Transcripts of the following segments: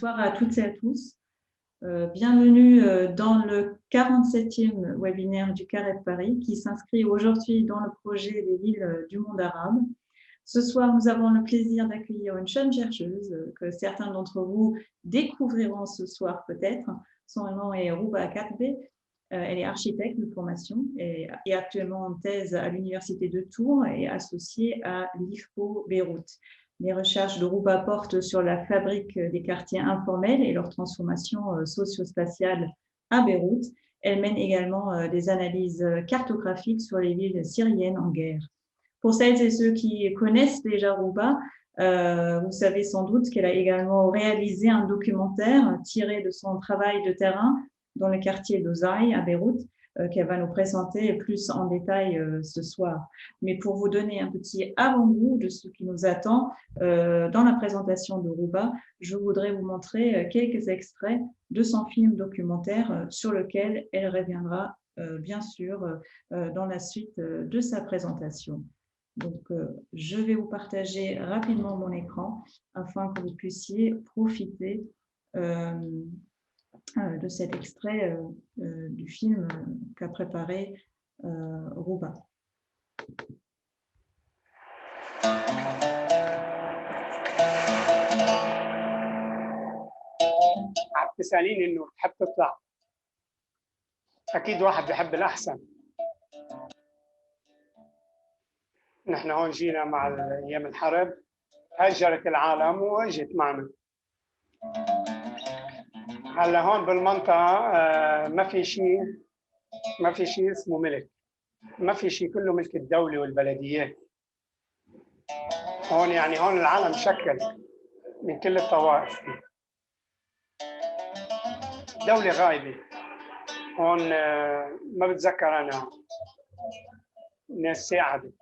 Bonsoir à toutes et à tous. Bienvenue dans le 47e webinaire du Carré de Paris qui s'inscrit aujourd'hui dans le projet des villes du monde arabe. Ce soir, nous avons le plaisir d'accueillir une jeune chercheuse que certains d'entre vous découvriront ce soir peut-être. Son nom est Rouba Katbe. Elle est architecte de formation et est actuellement en thèse à l'Université de Tours et associée à l'IFPO Beyrouth. Les recherches de Rouba portent sur la fabrique des quartiers informels et leur transformation socio-spatiale à Beyrouth. Elle mène également des analyses cartographiques sur les villes syriennes en guerre. Pour celles et ceux qui connaissent déjà Rouba, vous savez sans doute qu'elle a également réalisé un documentaire tiré de son travail de terrain dans le quartier d'Ozaï à Beyrouth, qu'elle va nous présenter plus en détail ce soir. Mais pour vous donner un petit avant-goût de ce qui nous attend dans la présentation de Rouba, je voudrais vous montrer quelques extraits de son film documentaire sur lequel elle reviendra bien sûr dans la suite de sa présentation. Donc, je vais vous partager rapidement mon écran afin que vous puissiez profiter de cet extrait du film qu'a préparé Rouba. عم تسأليني إنه بتحب تطلع، أكيد واحد بحب الأحسن. نحن هون جينا مع أيام الحرب، هجرت العالم وإجت معنا. هلا هون بالمنطقة ما في شيء اسمه ملك، ما في شيء، كله ملك الدولة والبلديات. هون يعني هون العالم مشكل من كل الطوائف. دولة غايبة هون، ما بتذكر أنا ناس ساعدت.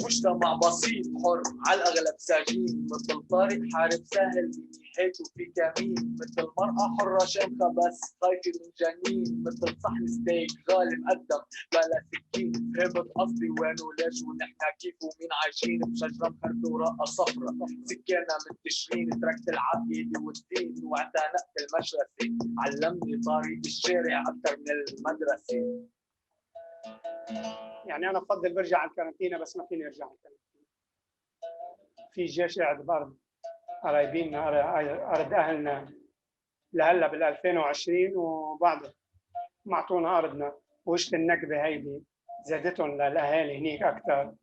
مجتمع بسيط حر على الأغلب سجين، مثل طارق حارب سهل نيحته في كمين، مثل مرأة حرة شامخة بس خايفة من جنين، مثل صحن ستيك غالي مقدم بلا سكين. فهمت قصدي وين وليش ونحن كيف ومين عايشين بشجرة مخربة ورقة صفرة. سكانة من تشرين تركت العقيدة والدين واعتنقت المشرفة، علمني طريق الشارع أكثر من المدرسة. يعني أنا بفضل برجع على الكارنتينا بس ما فيني أرجع على الكارنتينا. في جيش قاعد بأرض قرايبيننا، أرض أهلنا لهلا بال 2020 وبعده ما أعطونا أرضنا، وشت النكبة هيدي زادتهم للأهالي هنيك أكثر.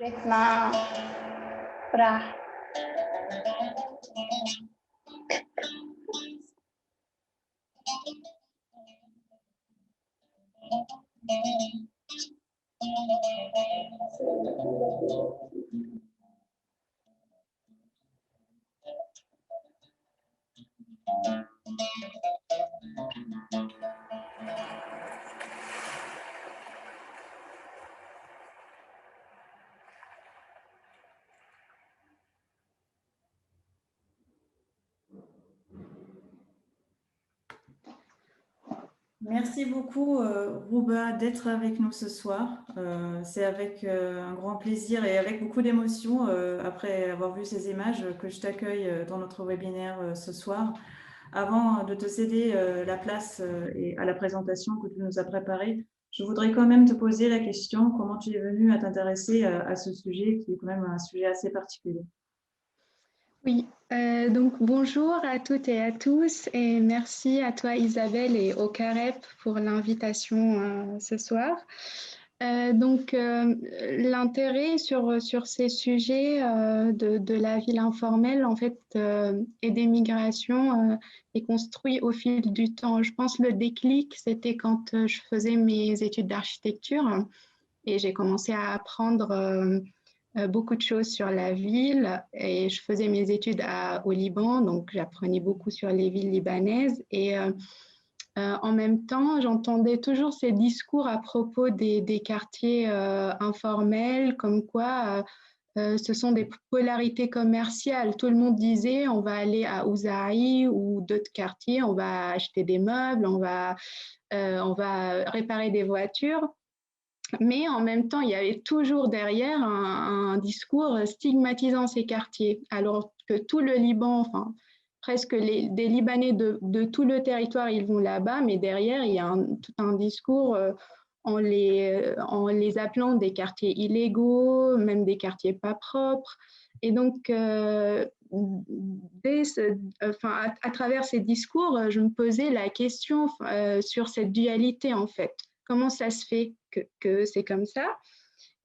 بسمع فرح Merci beaucoup, Rouba, d'être avec nous ce soir. C'est avec un grand plaisir et avec beaucoup d'émotion, après avoir vu ces images, que je t'accueille dans notre webinaire ce soir. Avant de te céder la place et à la présentation que tu nous as préparée, je voudrais quand même te poser la question, comment tu es venue à t'intéresser à ce sujet qui est quand même un sujet assez particulier. Oui, donc bonjour à toutes et à tous et merci à toi Isabelle et au CAREP pour l'invitation ce soir. L'intérêt sur ces sujets de la ville informelle en fait et des migrations est construit au fil du temps. Je pense le déclic c'était quand je faisais mes études d'architecture et j'ai commencé à apprendre beaucoup de choses sur la ville et je faisais mes études au Liban, donc j'apprenais beaucoup sur les villes libanaises et en même temps, j'entendais toujours ces discours à propos des quartiers informels, comme quoi ce sont des polarités commerciales. Tout le monde disait on va aller à Ouzaï ou d'autres quartiers, on va acheter des meubles, on va réparer des voitures. Mais en même temps, il y avait toujours derrière un discours stigmatisant ces quartiers, alors que tout le Liban, enfin presque des Libanais de tout le territoire, ils vont là-bas, mais derrière, il y a tout un discours en les appelant des quartiers illégaux, même des quartiers pas propres. Et donc, à travers ces discours, je me posais la question sur cette dualité, en fait. Comment ça se fait que c'est comme ça?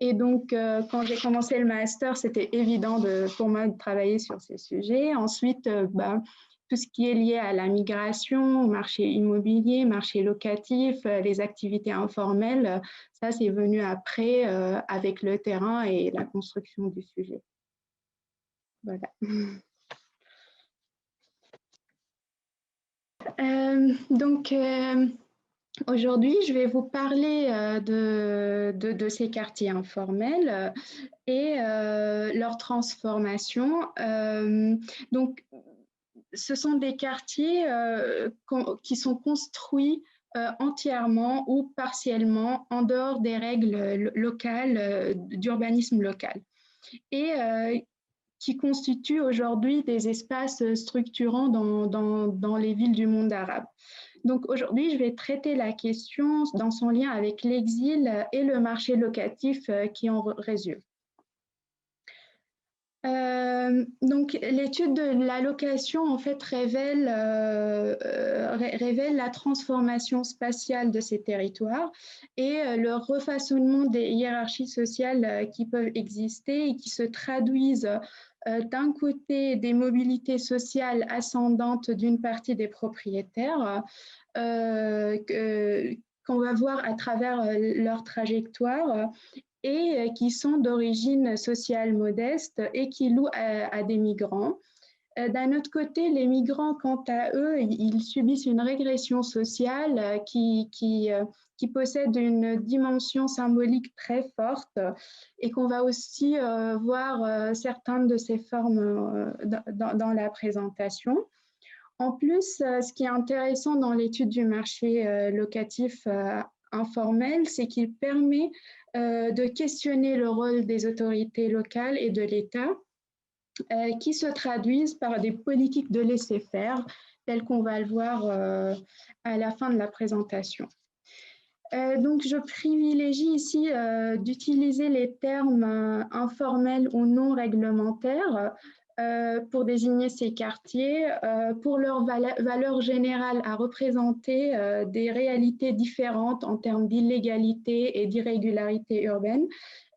Et donc, quand j'ai commencé le master, c'était évident pour moi de travailler sur ces sujets. Ensuite, tout ce qui est lié à la migration, au marché immobilier, marché locatif, les activités informelles, ça, c'est venu après avec le terrain et la construction du sujet. Voilà. Donc, aujourd'hui, je vais vous parler de ces quartiers informels et leur transformation. Donc, ce sont des quartiers qui sont construits entièrement ou partiellement en dehors des règles locales, d'urbanisme local, et qui constituent aujourd'hui des espaces structurants dans les villes du monde arabe. Donc aujourd'hui, je vais traiter la question dans son lien avec l'exil et le marché locatif qui en résulte. Donc l'étude de la location en fait révèle la transformation spatiale de ces territoires et le refaçonnement des hiérarchies sociales qui peuvent exister et qui se traduisent d'un côté des mobilités sociales ascendantes d'une partie des propriétaires qu'on va voir à travers leur trajectoire et qui sont d'origine sociale modeste et qui louent à des migrants. D'un autre côté, les migrants, quant à eux, ils subissent une régression sociale qui possède une dimension symbolique très forte et qu'on va aussi voir certaines de ces formes dans la présentation. En plus, ce qui est intéressant dans l'étude du marché locatif informel, c'est qu'il permet de questionner le rôle des autorités locales et de l'État qui se traduisent par des politiques de laisser-faire, telles qu'on va le voir à la fin de la présentation. Donc, je privilégie ici d'utiliser les termes informels ou non réglementaires pour désigner ces quartiers, pour leur valeur générale à représenter des réalités différentes en termes d'illégalité et d'irrégularité urbaine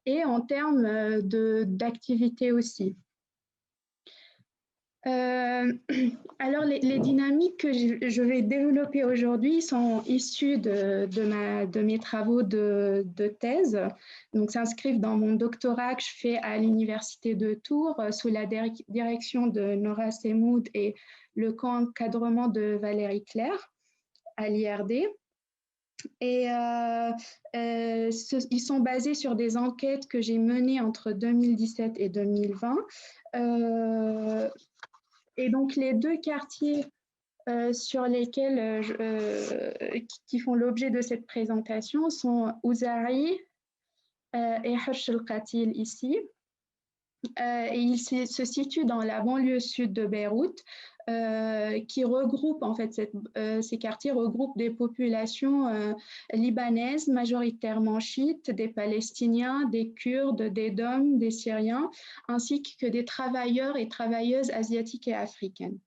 et en termes d'activité aussi. Alors, les dynamiques que je vais développer aujourd'hui sont issues de mes travaux de thèse, donc s'inscrivent dans mon doctorat que je fais à l'Université de Tours sous la direction de Nora Semoud et le co-encadrement de Valérie Claire à l'IRD. Et ils sont basés sur des enquêtes que j'ai menées entre 2017 et 2020. Et donc, les deux quartiers sur lesquels qui font l'objet de cette présentation sont Ouzaï et Harsh el-Qatil ici. Et ils se situent dans la banlieue sud de Beyrouth, qui regroupe, en fait, ces quartiers regroupent des populations libanaises, majoritairement chiites, des Palestiniens, des Kurdes, des Dom, des Syriens, ainsi que des travailleurs et travailleuses asiatiques et africaines,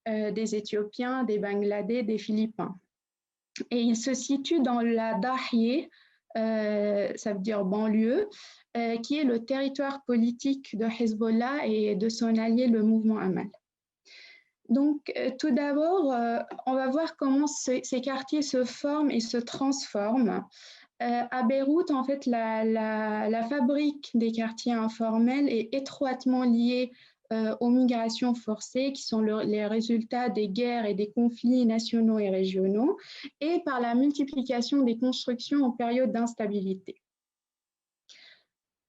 des Éthiopiens, des Bangladais, des Philippins. Et ils se situent dans la Dahiyeh, ça veut dire banlieue, qui est le territoire politique de Hezbollah et de son allié, le mouvement Amal. Donc, tout d'abord, on va voir comment ces quartiers se forment et se transforment. À Beyrouth, en fait, la fabrique des quartiers informels est étroitement liée aux migrations forcées, qui sont les résultats des guerres et des conflits nationaux et régionaux, et par la multiplication des constructions en période d'instabilité.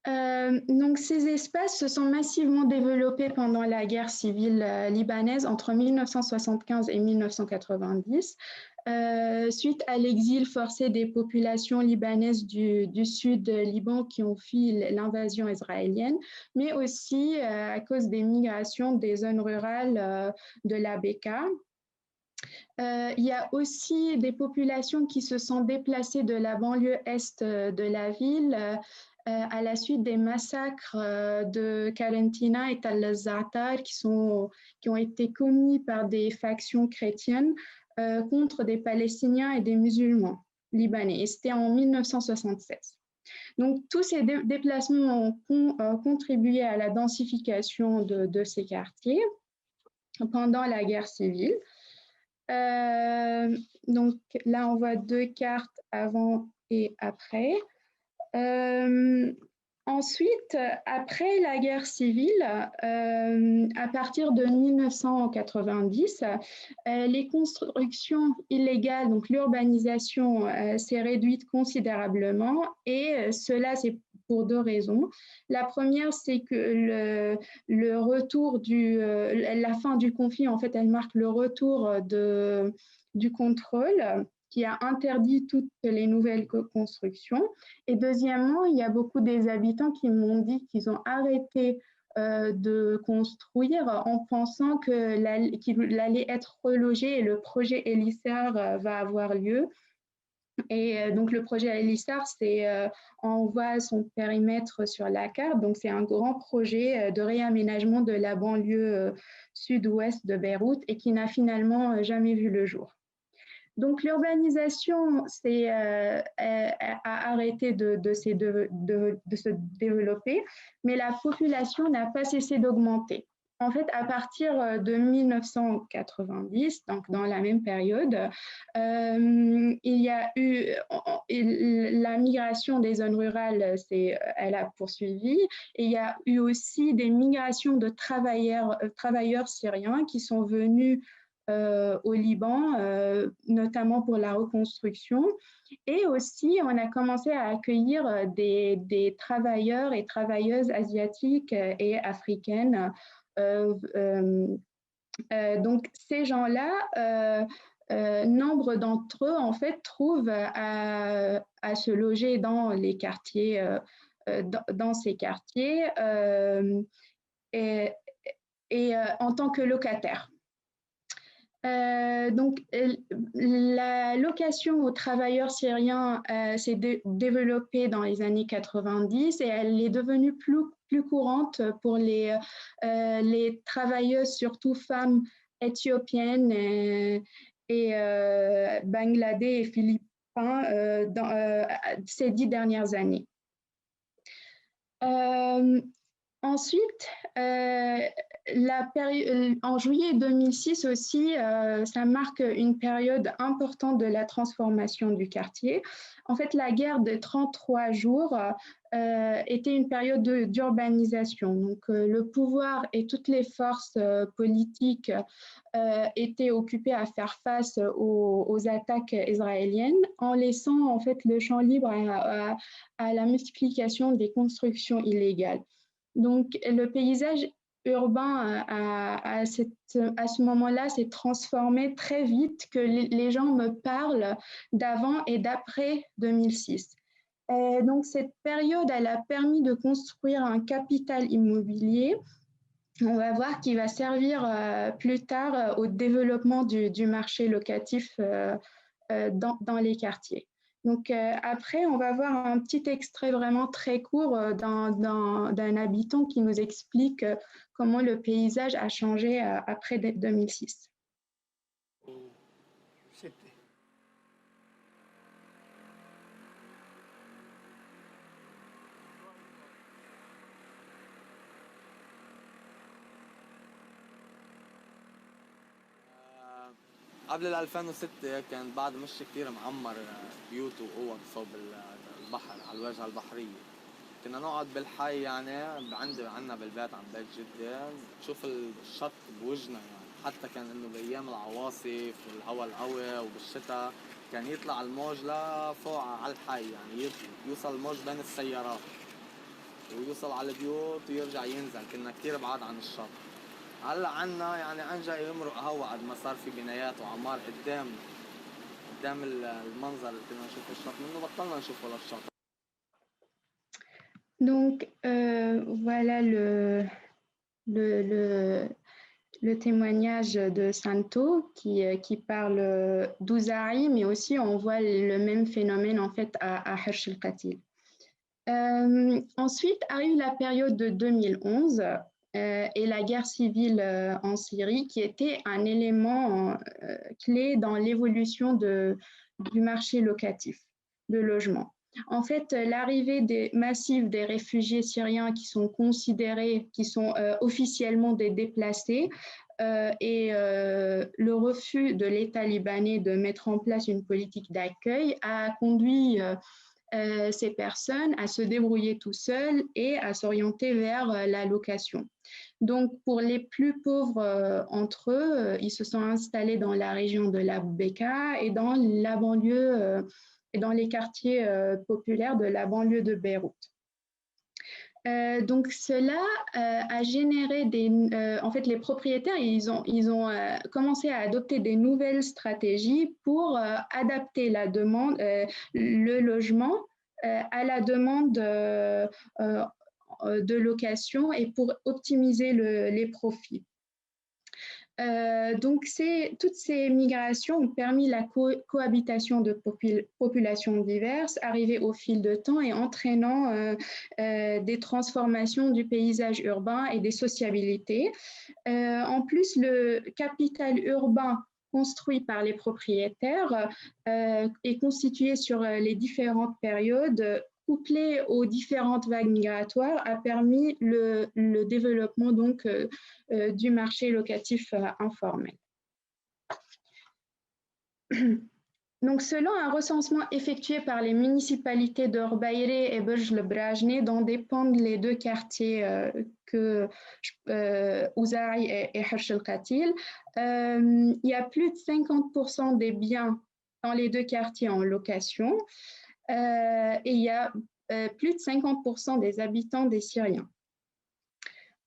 Donc, ces espaces se sont massivement développés pendant la guerre civile libanaise entre 1975 et 1990, suite à l'exil forcé des populations libanaises du sud Liban qui ont fui l'invasion israélienne, mais aussi à cause des migrations des zones rurales de l'ABK. Il y a aussi des populations qui se sont déplacées de la banlieue est de la ville à la suite des massacres de Karentina et Tal al-Za'atar qui ont été commis par des factions chrétiennes contre des Palestiniens et des musulmans libanais. Et c'était en 1976. Donc, tous ces déplacements ont contribué à la densification de ces quartiers pendant la guerre civile. Donc là, on voit deux cartes avant et après. Ensuite, après la guerre civile, à partir de 1990, les constructions illégales, donc l'urbanisation s'est réduite considérablement et cela, c'est pour deux raisons. La première, c'est que le retour la fin du conflit, en fait, elle marque le retour du contrôle qui a interdit toutes les nouvelles constructions. Et deuxièmement, il y a beaucoup des habitants qui m'ont dit qu'ils ont arrêté de construire en pensant qu'il allait être relogé et le projet Elissar va avoir lieu. Et donc, le projet Elissar, on voit son périmètre sur la carte. Donc, c'est un grand projet de réaménagement de la banlieue sud-ouest de Beyrouth et qui n'a finalement jamais vu le jour. Donc, l'urbanisation a arrêté de se développer, mais la population n'a pas cessé d'augmenter. En fait, à partir de 1990, donc dans la même période, il y a eu la migration des zones rurales, elle a poursuivi, et il y a eu aussi des migrations de travailleurs syriens qui sont venus au Liban, notamment pour la reconstruction. Et aussi, on a commencé à accueillir des travailleurs et travailleuses asiatiques et africaines. Donc, ces gens-là, nombre d'entre eux, en fait, trouvent à se loger dans les quartiers, dans ces quartiers, et en tant que locataires. Donc, la location aux travailleurs syriens s'est développée dans les années 90 et elle est devenue plus courante pour les travailleuses, surtout femmes éthiopiennes et bangladais et philippins dans ces 10 dernières années. Ensuite, en juillet 2006 aussi, ça marque une période importante de la transformation du quartier. En fait, la guerre de 33 jours était une période d'urbanisation. Donc, le pouvoir et toutes les forces politiques étaient occupées à faire face aux attaques israéliennes en laissant en fait le champ libre à la multiplication des constructions illégales. Donc, le paysage urbain à ce moment-là s'est transformé très vite que les gens me parlent d'avant et d'après 2006. Donc, cette période, elle a permis de construire un capital immobilier. On va voir qui va servir plus tard au développement du marché locatif dans les quartiers. Donc, après, on va voir un petit extrait vraiment très court d'un habitant qui nous explique comment le paysage a changé après 2006. قبل 2006 كان بعد مش كتير معمر بيوت وقوى بصوب البحر على الواجهة البحرية. كنا نقعد بالحي يعني عنا بالبيت عن بيت جدي نشوف الشط بوجنا يعني. حتى كان انه بايام العواصف والهواء القوي وبالشتاء كان يطلع الموج لفوق على الحي يعني يوصل الموج بين السيارات. ويوصل على البيوت ويرجع ينزل. كنا كتير بعاد عن الشط. هلا عنا يعني عنجا يمرق هوا قد ما صار في بنايات وعمار قدام المنظر اللي كنا نشوف الشط منه بطلنا نشوفه للشط. Donc, voilà le témoignage de Santo qui parle d'Ouzari, mais aussi on voit le même phénomène en fait à Hersh el-Qatil. Ensuite arrive la période de 2011 et la guerre civile en Syrie, qui était un élément clé dans l'évolution du marché locatif de logement. En fait, l'arrivée massive des réfugiés syriens qui sont considérés, qui sont officiellement des déplacés, et le refus de l'État libanais de mettre en place une politique d'accueil a conduit ces personnes à se débrouiller tout seuls et à s'orienter vers la location. Donc, pour les plus pauvres entre eux, ils se sont installés dans la région de la Bekaa et dans la banlieue et dans les quartiers populaires de la banlieue de Beyrouth. Donc cela a généré en fait les propriétaires ils ont commencé à adopter des nouvelles stratégies pour adapter la demande le logement à la demande de location et pour optimiser les profits. Donc toutes ces migrations ont permis la cohabitation de populations diverses, arrivées au fil de temps et entraînant des transformations du paysage urbain et des sociabilités. En plus, le capital urbain construit par les propriétaires est constitué sur les différentes périodes, couplé aux différentes vagues migratoires, a permis le développement donc du marché locatif informel. Donc, selon un recensement effectué par les municipalités de Orbaïré et Berj-le-Brajné, dont dépendent les deux quartiers Ouzari et Hersh el-Qatil, il y a plus de 50% des biens dans les deux quartiers en location. Et il y a plus de 50% des habitants des Syriens.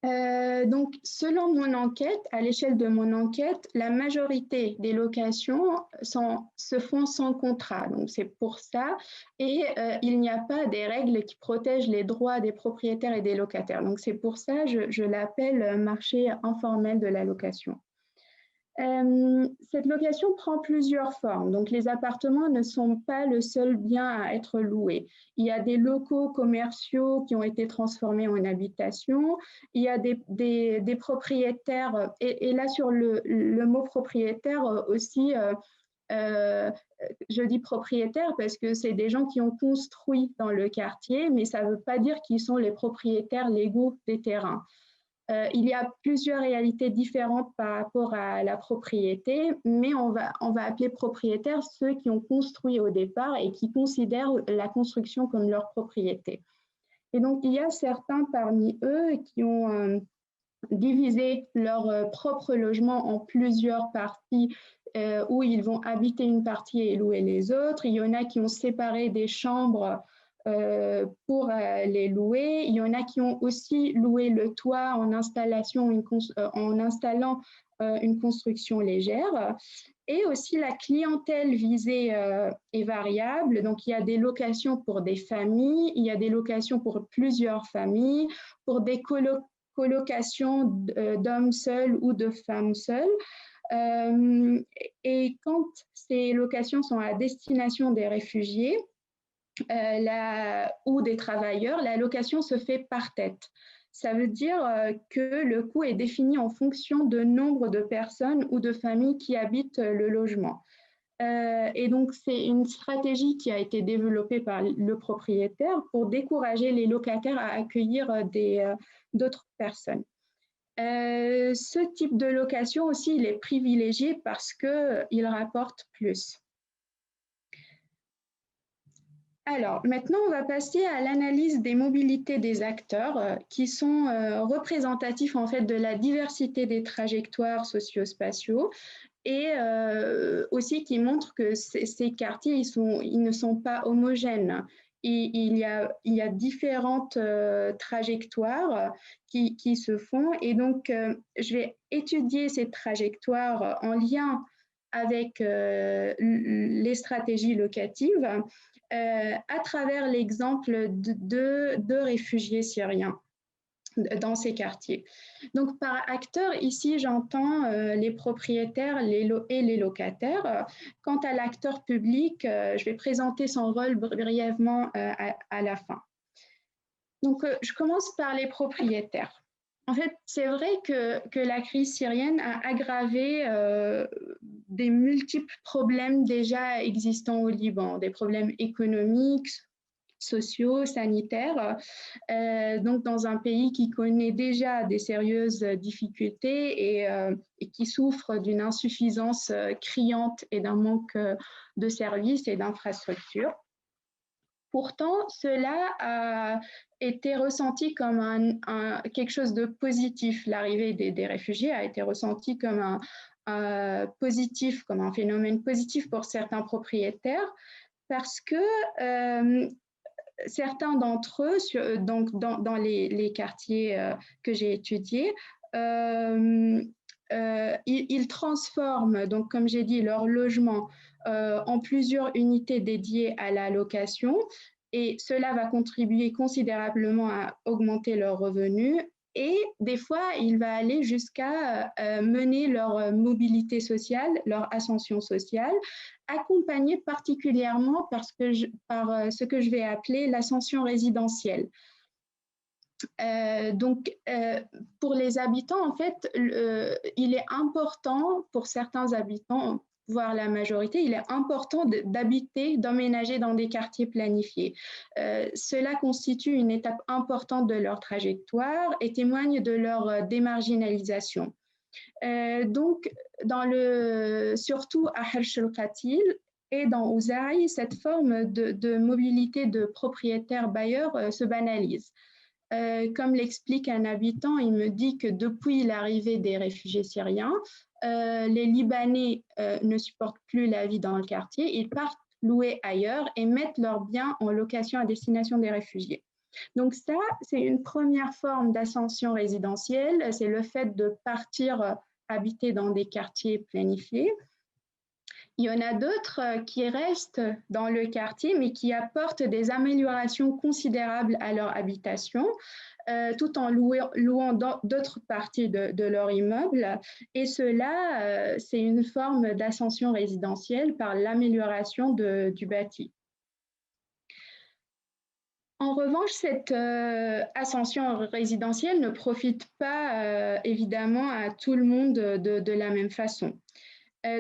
Donc, selon mon enquête, à l'échelle de mon enquête, la majorité des locations se font sans contrat. Donc, c'est pour ça. Et il n'y a pas des règles qui protègent les droits des propriétaires et des locataires. Donc, c'est pour ça que je l'appelle marché informel de la location. Cette location prend plusieurs formes. Donc, les appartements ne sont pas le seul bien à être loué. Il y a des locaux commerciaux qui ont été transformés en habitation. Il y a des propriétaires, et là sur le mot propriétaire aussi, je dis propriétaire parce que c'est des gens qui ont construit dans le quartier, mais ça ne veut pas dire qu'ils sont les propriétaires légaux des terrains. Il y a plusieurs réalités différentes par rapport à la propriété, mais on va appeler propriétaires ceux qui ont construit au départ et qui considèrent la construction comme leur propriété. Et donc, il y a certains parmi eux qui ont divisé leur propre logement en plusieurs parties où ils vont habiter une partie et louer les autres. Il y en a qui ont séparé des chambres pour les louer. Il y en a qui ont aussi loué le toit en installant une construction légère. Et aussi la clientèle visée est variable. Donc, il y a des locations pour des familles, il y a des locations pour plusieurs familles, pour des colocations d'hommes seuls ou de femmes seules. Et quand ces locations sont à destination des réfugiés, ou des travailleurs, la location se fait par tête. Ça veut dire que le coût est défini en fonction de nombre de personnes ou de familles qui habitent le logement. Et donc, c'est une stratégie qui a été développée par le propriétaire pour décourager les locataires à accueillir d'autres personnes. Ce type de location aussi, il est privilégié parce qu'il rapporte plus. Alors, maintenant, on va passer à l'analyse des mobilités des acteurs qui sont représentatifs en fait de la diversité des trajectoires socio-spatiaux et aussi qui montrent que ces quartiers, ils ne sont pas homogènes. il y a différentes trajectoires qui se font. Et donc, je vais étudier ces trajectoires en lien avec les stratégies locatives à travers l'exemple de réfugiés syriens dans ces quartiers. Donc, par acteur, ici, j'entends les propriétaires et les locataires. Quant à l'acteur public, je vais présenter son rôle brièvement à la fin. Donc, je commence par les propriétaires. En fait, c'est vrai que la crise syrienne a aggravé des multiples problèmes déjà existants au Liban, des problèmes économiques, sociaux, sanitaires, donc dans un pays qui connaît déjà des sérieuses difficultés et qui souffre d'une insuffisance criante et d'un manque de services et d'infrastructures. Pourtant, cela a été ressenti comme quelque chose de positif. L'arrivée des réfugiés a été ressentie comme positif, comme un phénomène positif pour certains propriétaires, parce que certains d'entre eux, donc dans les quartiers que j'ai étudiés, ils transforment, donc comme j'ai dit, leur logement en plusieurs unités dédiées à la location, et cela va contribuer considérablement à augmenter leurs revenus. Et des fois, il va aller jusqu'à mener leur mobilité sociale, leur ascension sociale, accompagnée particulièrement par ce que je vais appeler l'ascension résidentielle. Donc, pour les habitants, en fait, il est important, pour certains habitants, voire la majorité, il est important d'habiter, d'emménager dans des quartiers planifiés. Cela constitue une étape importante de leur trajectoire et témoigne de leur démarginalisation. Donc, surtout à Hersh el-Khatil et dans Ouzaï, cette forme de mobilité de propriétaires-bailleurs se banalise. Comme l'explique un habitant, il me dit que depuis l'arrivée des réfugiés syriens, les Libanais ne supportent plus la vie dans le quartier, ils partent louer ailleurs et mettent leurs biens en location à destination des réfugiés. Donc ça, c'est une première forme d'ascension résidentielle, c'est le fait de partir habiter dans des quartiers planifiés. Il y en a d'autres qui restent dans le quartier, mais qui apportent des améliorations considérables à leur habitation, tout en louant d'autres parties de leur immeuble. Et cela, c'est une forme d'ascension résidentielle par l'amélioration du bâti. En revanche, cette ascension résidentielle ne profite pas évidemment à tout le monde de la même façon.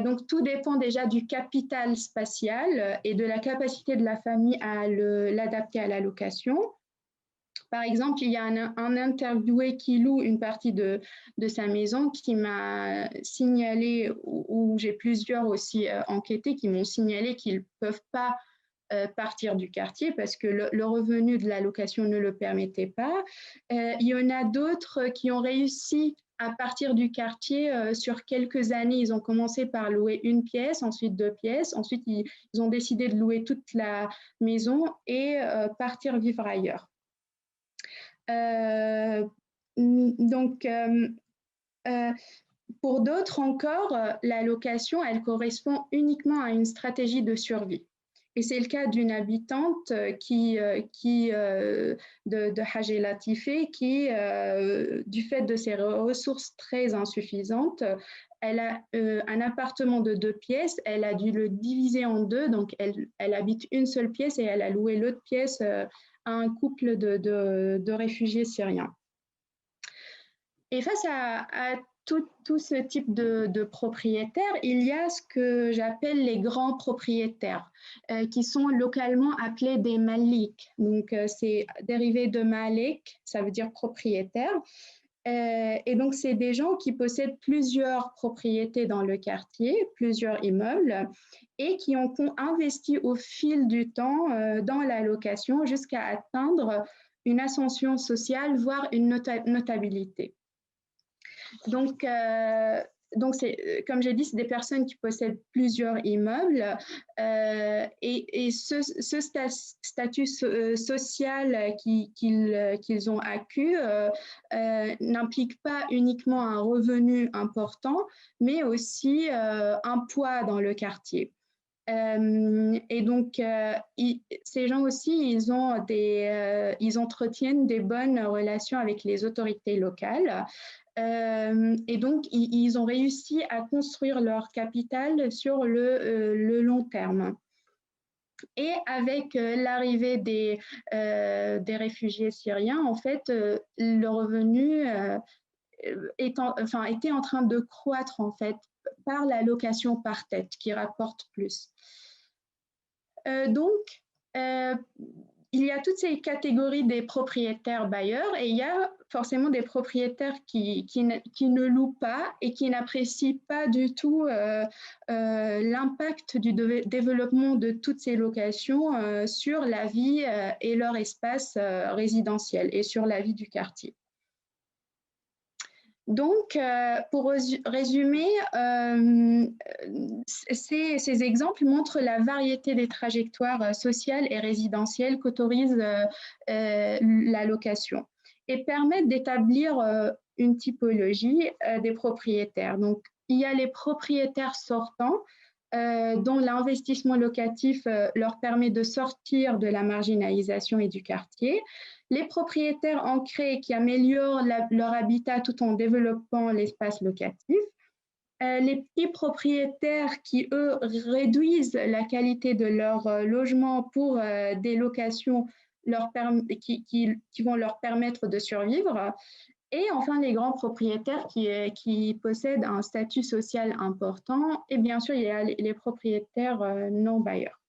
Donc, tout dépend déjà du capital spatial et de la capacité de la famille à l'adapter à la location. Par exemple, il y a un interviewé qui loue une partie de sa maison qui m'a signalé, ou j'ai plusieurs aussi enquêtés qui m'ont signalé qu'ils ne peuvent pas partir du quartier parce que le revenu de la location ne le permettait pas. Il y en a d'autres qui ont réussi à partir du quartier, sur quelques années, ils ont commencé par louer une pièce, ensuite 2 pièces, ensuite ils ont décidé de louer toute la maison et partir vivre ailleurs. Donc, pour d'autres encore, la location, elle correspond uniquement à une stratégie de survie. Et c'est le cas d'une habitante de Hajj Latifé qui, du fait de ses ressources très insuffisantes, elle a un appartement de 2 pièces, elle a dû le diviser en deux, donc elle habite une seule pièce et elle a loué l'autre pièce à un couple de réfugiés syriens. Et face à tout ce type de propriétaires, il y a ce que j'appelle les grands propriétaires, qui sont localement appelés des maliks. Donc, c'est dérivé de malik, ça veut dire propriétaire. Et donc, c'est des gens qui possèdent plusieurs propriétés dans le quartier, plusieurs immeubles, et qui ont investi au fil du temps dans la location jusqu'à atteindre une ascension sociale, voire une notabilité. Donc, donc, comme j'ai dit, c'est des personnes qui possèdent plusieurs immeubles et ce statut social qu'ils ont acquis n'implique pas uniquement un revenu important, mais aussi un poids dans le quartier. Et donc, ces gens aussi, ils entretiennent des bonnes relations avec les autorités locales. Et donc, ils ont réussi à construire leur capital sur le long terme. Et avec l'arrivée des réfugiés syriens, en fait, le revenu était en train de croître, en fait, par la location par tête, qui rapporte plus. Donc, il y a toutes ces catégories des propriétaires bailleurs et il y a forcément des propriétaires qui ne louent pas et qui n'apprécient pas du tout l'impact du développement de toutes ces locations sur la vie et leur espace résidentiel et sur la vie du quartier. Donc, pour résumer, ces exemples montrent la variété des trajectoires sociales et résidentielles qu'autorise la location et permettent d'établir une typologie des propriétaires. Donc, il y a les propriétaires sortants dont l'investissement locatif leur permet de sortir de la marginalisation et du quartier. Les propriétaires ancrés qui améliorent leur habitat tout en développant l'espace locatif. Les petits propriétaires qui, eux, réduisent la qualité de leur logement pour des locations qui vont leur permettre de survivre. Et enfin, les grands propriétaires qui possèdent un statut social important. Et bien sûr, il y a les propriétaires non bailleurs.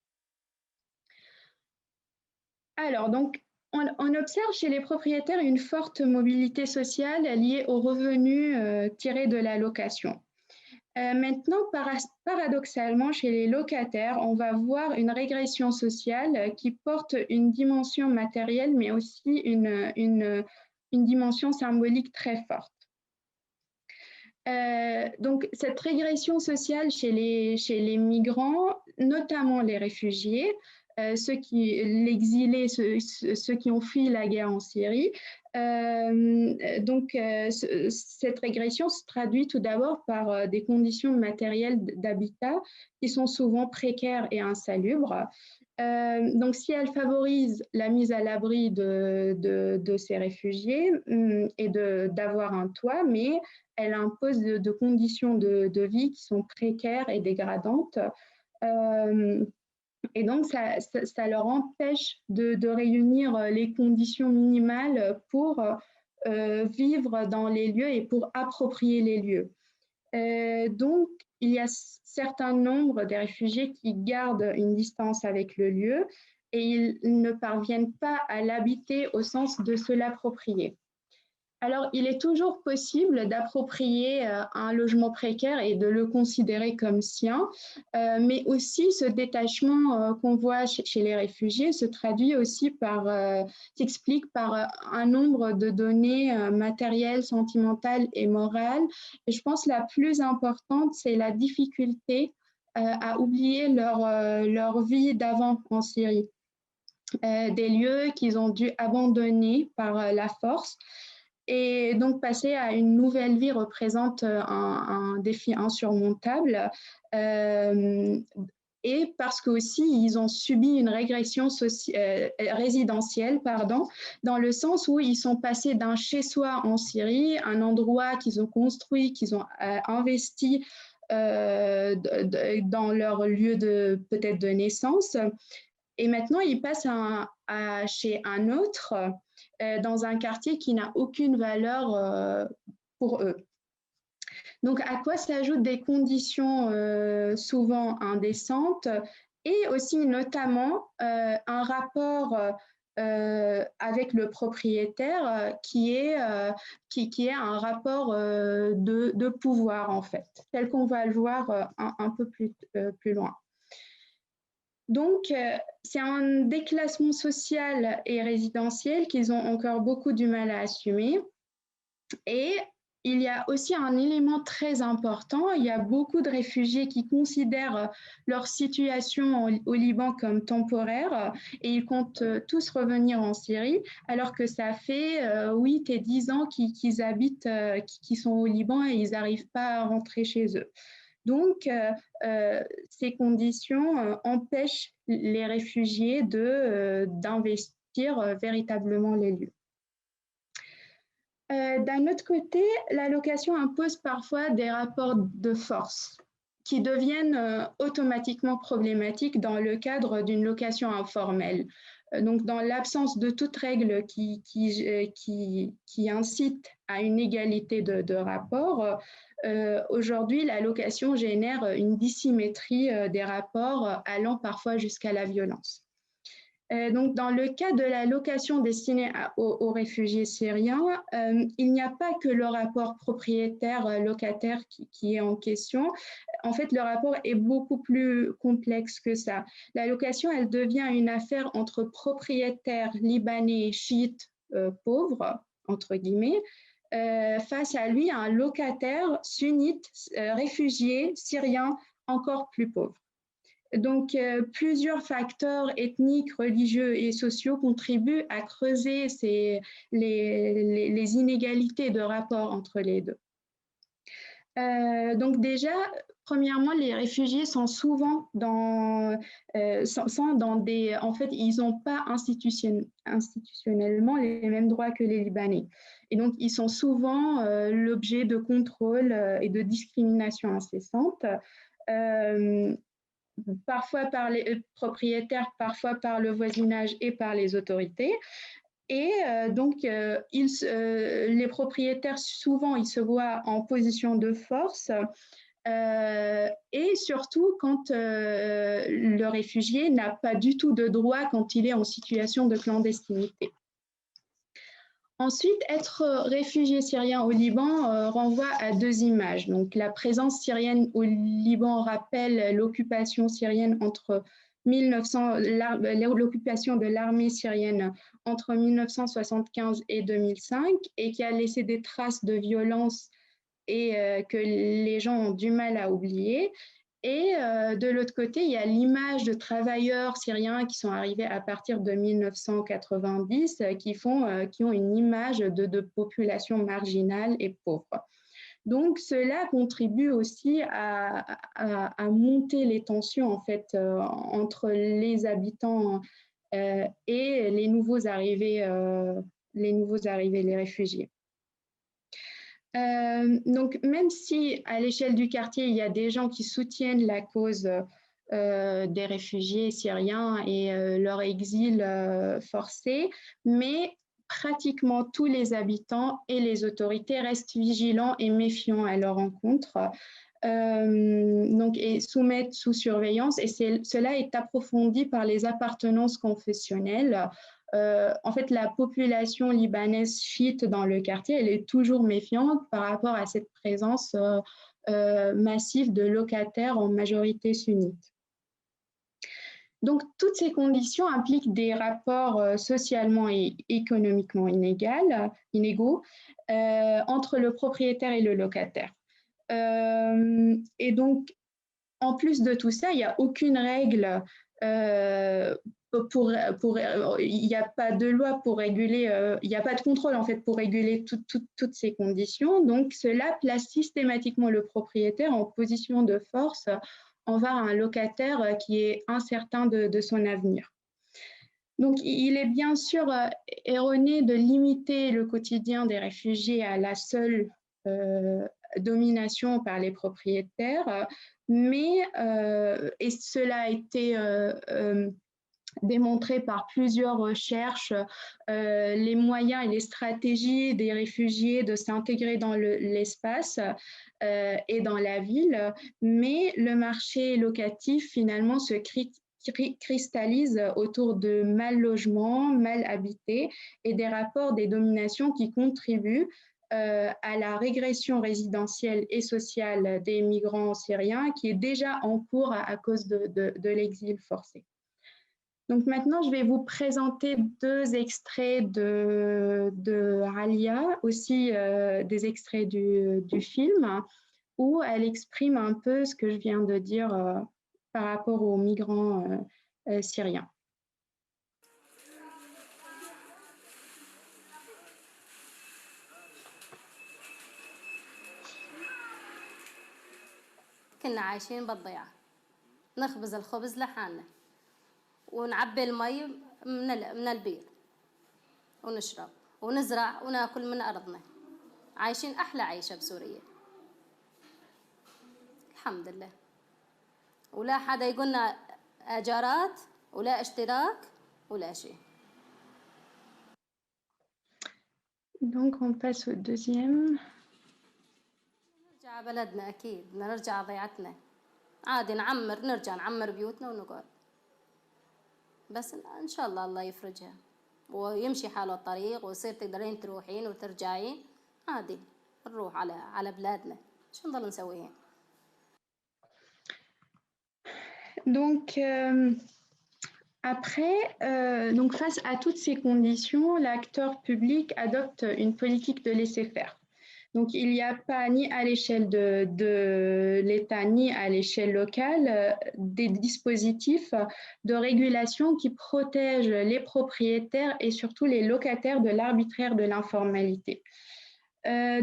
Alors, donc, on observe chez les propriétaires une forte mobilité sociale liée aux revenus tirés de la location. Maintenant, paradoxalement, chez les locataires, on va voir une régression sociale qui porte une dimension matérielle, mais aussi une dimension symbolique très forte. Donc, cette régression sociale chez les migrants, notamment les réfugiés, l'exilé, ceux qui ont fui la guerre en Syrie. Cette régression se traduit tout d'abord par des conditions matérielles d'habitat qui sont souvent précaires et insalubres. Donc, si elle favorise la mise à l'abri de ces réfugiés et d'avoir un toit, mais elle impose de conditions de vie qui sont précaires et dégradantes. Et donc, ça leur empêche de réunir les conditions minimales pour vivre dans les lieux et pour approprier les lieux. Donc, il y a certains nombres des réfugiés qui gardent une distance avec le lieu et ils ne parviennent pas à l'habiter au sens de se l'approprier. Alors, il est toujours possible d'approprier un logement précaire et de le considérer comme sien, mais aussi ce détachement qu'on voit chez les réfugiés se traduit aussi s'explique par un nombre de données matérielles, sentimentales et morales. Et je pense que la plus importante, c'est la difficulté à oublier leur vie d'avant en Syrie. Des lieux qu'ils ont dû abandonner par la force. Et donc, passer à une nouvelle vie représente un défi insurmontable. Et parce qu'aussi, ils ont subi une régression résidentielle, dans le sens où ils sont passés d'un chez-soi en Syrie, un endroit qu'ils ont construit, qu'ils ont investi dans leur lieu peut-être de naissance. Et maintenant, ils passent chez un autre, dans un quartier qui n'a aucune valeur pour eux. Donc, à quoi s'ajoutent des conditions souvent indécentes et aussi notamment un rapport avec le propriétaire qui est un rapport de pouvoir, en fait, tel qu'on va le voir un peu plus loin. Donc, c'est un déclassement social et résidentiel qu'ils ont encore beaucoup du mal à assumer. Et il y a aussi un élément très important. Il y a beaucoup de réfugiés qui considèrent leur situation au Liban comme temporaire et ils comptent tous revenir en Syrie, alors que ça fait 8 et 10 ans qu'ils habitent, qu'ils sont au Liban et ils n'arrivent pas à rentrer chez eux. Donc, ces conditions empêchent les réfugiés d'investir véritablement les lieux. D'un autre côté, l'allocation impose parfois des rapports de force qui deviennent automatiquement problématiques dans le cadre d'une location informelle. Donc, dans l'absence de toute règle qui incite à une égalité de rapport, aujourd'hui, la location génère une dissymétrie des rapports allant parfois jusqu'à la violence. Donc, dans le cas de la location destinée aux réfugiés syriens, il n'y a pas que le rapport propriétaire-locataire qui est en question. En fait, le rapport est beaucoup plus complexe que ça. La location, elle devient une affaire entre propriétaires libanais chiites pauvres, entre guillemets, face à lui, un locataire sunnite, réfugié syrien encore plus pauvre. Donc, plusieurs facteurs ethniques, religieux et sociaux contribuent à creuser les inégalités de rapport entre les deux. Donc déjà, premièrement, les réfugiés sont souvent dans des... En fait, ils n'ont pas institutionnellement les mêmes droits que les Libanais. Et donc, ils sont souvent l'objet de contrôles et de discrimination incessantes. Parfois par les propriétaires, parfois par le voisinage et par les autorités. Et donc, les propriétaires, souvent, ils se voient en position de force et surtout quand le réfugié n'a pas du tout de droit quand il est en situation de clandestinité. Ensuite, être réfugié syrien au Liban renvoie à deux images. Donc, la présence syrienne au Liban rappelle l'occupation syrienne l'occupation de l'armée syrienne entre 1975 et 2005 et qui a laissé des traces de violence et que les gens ont du mal à oublier. Et de l'autre côté, il y a l'image de travailleurs syriens qui sont arrivés à partir de 1990 qui ont une image de population marginale et pauvre. Donc, cela contribue aussi à monter les tensions en fait, entre les habitants et les nouveaux arrivés, les réfugiés. Donc, même si à l'échelle du quartier, il y a des gens qui soutiennent la cause des réfugiés syriens et leur exil forcé, mais pratiquement tous les habitants et les autorités restent vigilants et méfiants à leur encontre. Et soumettent sous surveillance, et cela est approfondi par les appartenances confessionnelles. En fait, la population libanaise chiite dans le quartier, elle est toujours méfiante par rapport à cette présence massive de locataires en majorité sunnite. Donc, toutes ces conditions impliquent des rapports socialement et économiquement inégaux entre le propriétaire et le locataire. Et donc, en plus de tout ça, il n'y a aucune règle, il n'y a pas de loi pour réguler, il n'y a pas de contrôle en fait pour réguler toutes ces conditions. Donc, cela place systématiquement le propriétaire en position de force envers un locataire qui est incertain de son avenir. Donc, il est bien sûr erroné de limiter le quotidien des réfugiés à la seule domination par les propriétaires, mais, et cela a été démontré par plusieurs recherches, les moyens et les stratégies des réfugiés de s'intégrer dans l'espace et dans la ville, mais le marché locatif finalement se cristallise autour de mal logements, mal habités et des rapports des dominations qui contribuent à la régression résidentielle et sociale des migrants syriens qui est déjà en cours à cause de l'exil forcé. Donc maintenant, je vais vous présenter deux extraits de Alia, aussi des extraits du film, où elle exprime un peu ce que je viens de dire par rapport aux migrants syriens. كنا عايشين بالضيعة نخبز الخبز لحالنا ونعبي المي من البير ونشرب ونزرع وناكل من أرضنا عايشين أحلى عيشة بسوريا الحمد لله ولا حدا يقولنا أجارات ولا اشتراك ولا شيء. Donc on passe au deuxième. نرجع بلدنا أكيد نرجع ضيعتنا عادي نرجع نعمر بيوتنا ونقعد بس إن شاء الله يفرجها ويمشي حاله الطريق ويصير تقدرين تروحين وترجعين عادي نروح على بلادنا شو نضل نسويين. Donc après, donc face à toutes ces conditions, l'acteur public adopte une politique de laisser-faire. Donc, il n'y a pas ni à l'échelle de l'État ni à l'échelle locale des dispositifs de régulation qui protègent les propriétaires et surtout les locataires de l'arbitraire de l'informalité. Mais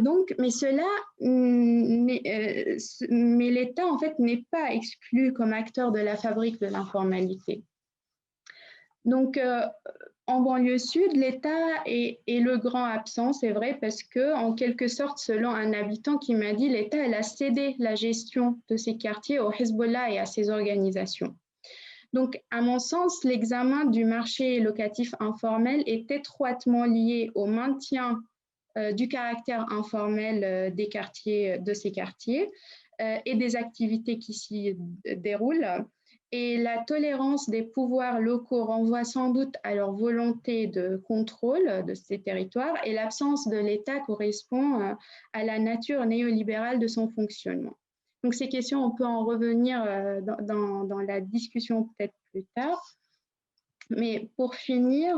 l'État, en fait, n'est pas exclu comme acteur de la fabrique de l'informalité. Donc, en banlieue sud, l'État est le grand absent, c'est vrai, parce que, en quelque sorte, selon un habitant qui m'a dit, l'État elle a cédé la gestion de ces quartiers au Hezbollah et à ses organisations. Donc, à mon sens, l'examen du marché locatif informel est étroitement lié au maintien du caractère informel des quartiers, de ces quartiers et des activités qui s'y déroulent. Et la tolérance des pouvoirs locaux renvoie sans doute à leur volonté de contrôle de ces territoires et l'absence de l'État correspond à la nature néolibérale de son fonctionnement. Donc ces questions, on peut en revenir dans la discussion peut-être plus tard. Mais pour finir,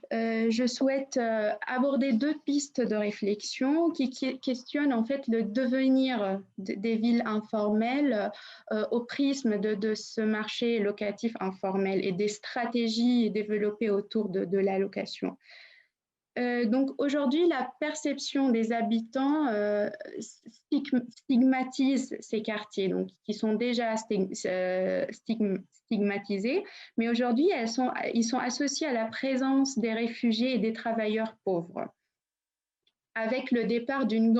je souhaite aborder deux pistes de réflexion qui questionnent en fait le devenir des villes informelles au prisme de ce marché locatif informel et des stratégies développées autour de la location. Donc aujourd'hui, la perception des habitants stigmatise ces quartiers, donc, qui sont déjà stigmatisés, mais aujourd'hui, ils sont associés à la présence des réfugiés et des travailleurs pauvres. Avec le départ d'une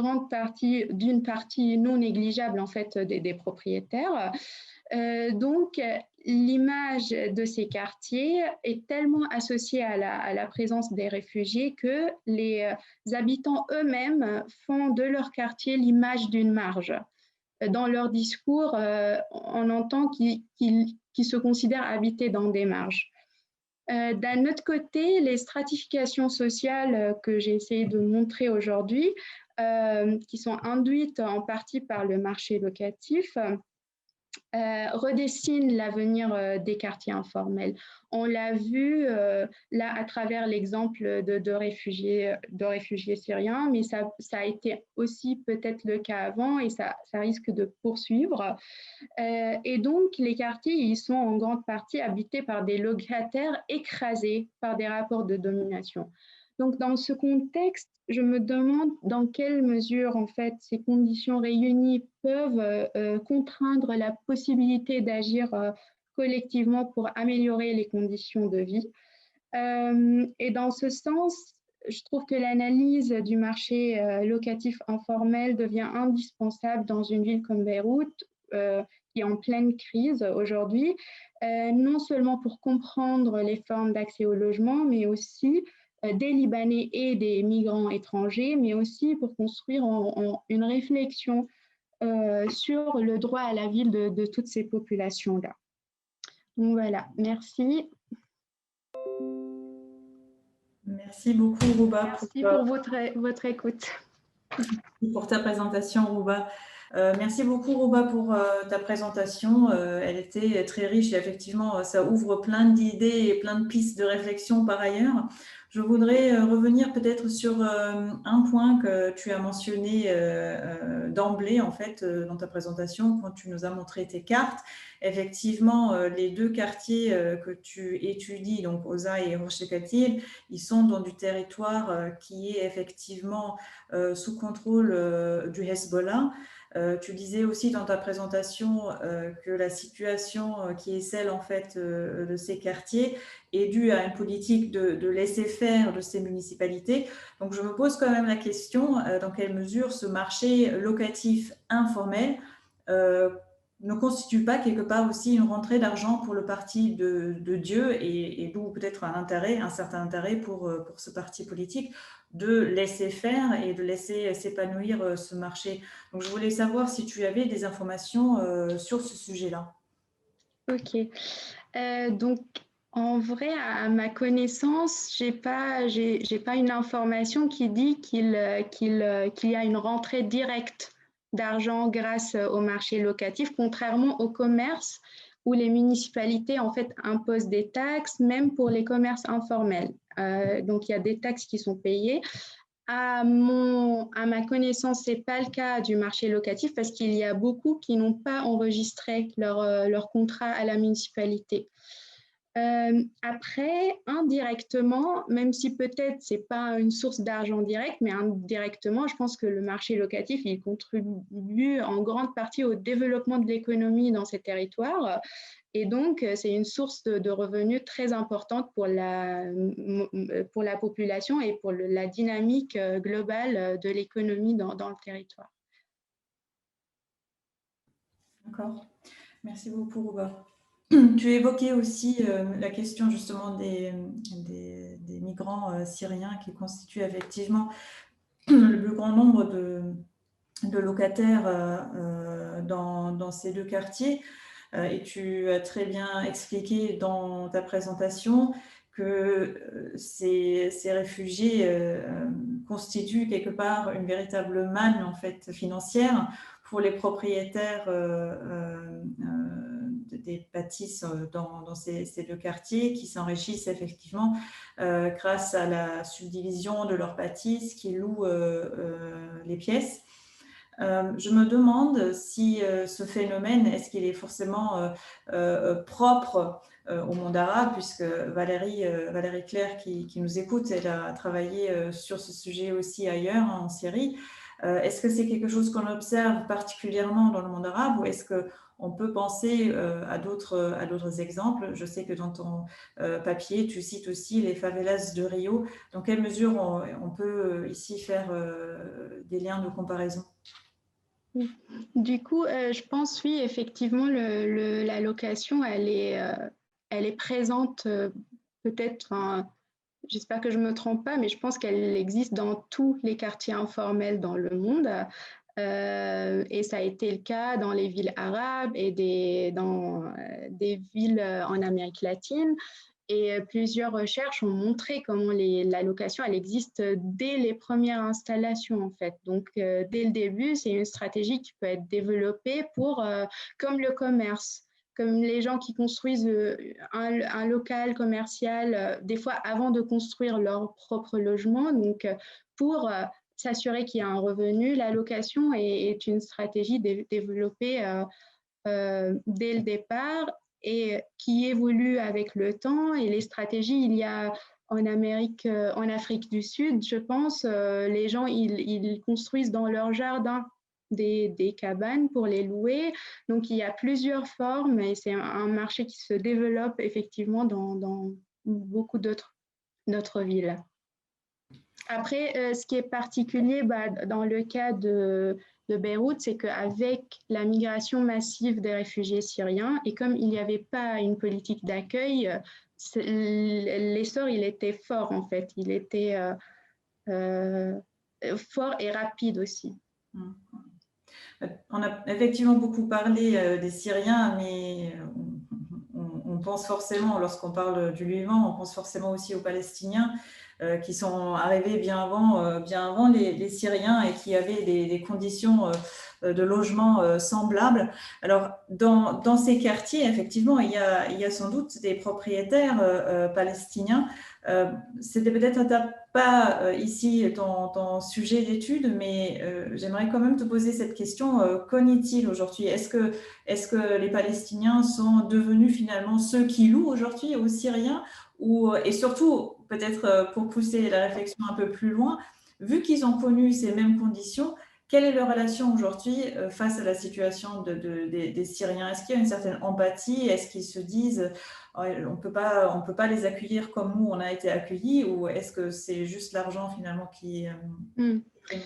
partie non négligeable en fait des propriétaires. Donc, l'image de ces quartiers est tellement associée à la présence des réfugiés que les habitants eux-mêmes font de leur quartier l'image d'une marge. Dans leur discours, on entend qu'ils se considèrent habités dans des marges. D'un autre côté, les stratifications sociales que j'ai essayé de montrer aujourd'hui, qui sont induites en partie par le marché locatif, redessinent l'avenir des quartiers informels. On l'a vu là à travers l'exemple de réfugiés syriens, mais ça a été aussi peut-être le cas avant et ça risque de poursuivre. Et donc, les quartiers, ils sont en grande partie habités par des locataires écrasés par des rapports de domination. Donc, dans ce contexte, je me demande dans quelle mesure, en fait, ces conditions réunies peuvent contraindre la possibilité d'agir collectivement pour améliorer les conditions de vie. Et dans ce sens, je trouve que l'analyse du marché locatif informel devient indispensable dans une ville comme Beyrouth, qui est en pleine crise aujourd'hui, non seulement pour comprendre les formes d'accès au logement, mais aussi des Libanais et des migrants étrangers, mais aussi pour construire une réflexion sur le droit à la ville de toutes ces populations-là. Donc voilà, merci. Merci beaucoup, Rouba. Merci pour votre écoute. Pour ta présentation, Rouba. Merci beaucoup, Rouba, pour ta présentation. Elle était très riche et effectivement, ça ouvre plein d'idées et plein de pistes de réflexion par ailleurs. Je voudrais revenir peut-être sur un point que tu as mentionné d'emblée, en fait, dans ta présentation, quand tu nous as montré tes cartes. Effectivement, les deux quartiers que tu étudies, donc Oza et Rocher Katil, ils sont dans du territoire qui est effectivement sous contrôle du Hezbollah. Tu disais aussi dans ta présentation que la situation qui est celle en fait de ces quartiers est due à une politique de laisser faire de ces municipalités. Donc je me pose quand même la question dans quelle mesure ce marché locatif informel ne constitue pas quelque part aussi une rentrée d'argent pour le parti de Dieu et d'où peut-être un certain intérêt pour ce parti politique de laisser faire et de laisser s'épanouir ce marché. Donc, je voulais savoir si tu avais des informations sur ce sujet-là. Ok. Donc, en vrai, à ma connaissance, j'ai pas une information qui dit qu'il y a une rentrée directe d'argent grâce au marché locatif, contrairement au commerce où les municipalités en fait imposent des taxes, même pour les commerces informels. Donc, il y a des taxes qui sont payées. À ma connaissance, ce n'est pas le cas du marché locatif parce qu'il y a beaucoup qui n'ont pas enregistré leur contrat à la municipalité. Après, indirectement, même si peut-être ce n'est pas une source d'argent direct, mais indirectement, je pense que le marché locatif, il contribue en grande partie au développement de l'économie dans ces territoires. Et donc, c'est une source de revenus très importante pour la population et pour la dynamique globale de l'économie dans le territoire. D'accord. Merci beaucoup, Rouba. Tu évoquais aussi la question justement des migrants syriens qui constituent effectivement le plus grand nombre de locataires dans ces deux quartiers. Et tu as très bien expliqué dans ta présentation que ces réfugiés constituent quelque part une véritable manne en fait, financière pour les propriétaires des bâtisses dans ces deux quartiers qui s'enrichissent effectivement grâce à la subdivision de leurs bâtisses qui louent les pièces. Je me demande si ce phénomène, est-ce qu'il est forcément propre au monde arabe, puisque Valérie Claire qui nous écoute, elle a travaillé sur ce sujet aussi ailleurs, en Syrie. Est-ce que c'est quelque chose qu'on observe particulièrement dans le monde arabe ou est-ce qu'on peut penser à d'autres exemples? Je sais que dans ton papier, tu cites aussi les favelas de Rio. Dans quelle mesure on peut ici faire des liens de comparaison? Du coup, je pense, oui, effectivement, la location, elle est présente peut-être, j'espère que je ne me trompe pas, mais je pense qu'elle existe dans tous les quartiers informels dans le monde. Et ça a été le cas dans les villes arabes et dans des villes en Amérique latine. Et plusieurs recherches ont montré comment la location, elle existe dès les premières installations, en fait. Donc, dès le début, c'est une stratégie qui peut être développée comme le commerce, comme les gens qui construisent un local commercial, des fois avant de construire leur propre logement. Donc, pour s'assurer qu'il y a un revenu, la location est une stratégie développée dès le départ et qui évolue avec le temps. Et les stratégies, il y a en Afrique du Sud, je pense, les gens, ils construisent dans leur jardin des cabanes pour les louer. Donc, il y a plusieurs formes et c'est un marché qui se développe effectivement dans beaucoup d'autres villes. Après, ce qui est particulier dans le cas de Beyrouth, c'est qu'avec la migration massive des réfugiés syriens, et comme il n'y avait pas une politique d'accueil, l'essor, il était fort en fait. Il était fort et rapide aussi. On a effectivement beaucoup parlé des Syriens, mais on pense forcément, lorsqu'on parle du Liban, on pense forcément aussi aux Palestiniens qui sont arrivés bien avant les Syriens et qui avaient des conditions de logements semblables. Alors, dans ces quartiers, effectivement, il y a sans doute des propriétaires palestiniens. C'était peut-être pas ici ton sujet d'étude, mais j'aimerais quand même te poser cette question. Qu'en est-il aujourd'hui? Est-ce que les Palestiniens sont devenus finalement ceux qui louent aujourd'hui aux Syriens? Et surtout, peut-être pour pousser la réflexion un peu plus loin, vu qu'ils ont connu ces mêmes conditions, quelle est leur relation aujourd'hui face à la situation des Syriens? Est-ce qu'il y a une certaine empathie? Est-ce qu'ils se disent on ne peut pas les accueillir comme nous, on a été accueillis? Ou est-ce que c'est juste l'argent finalement qui prime?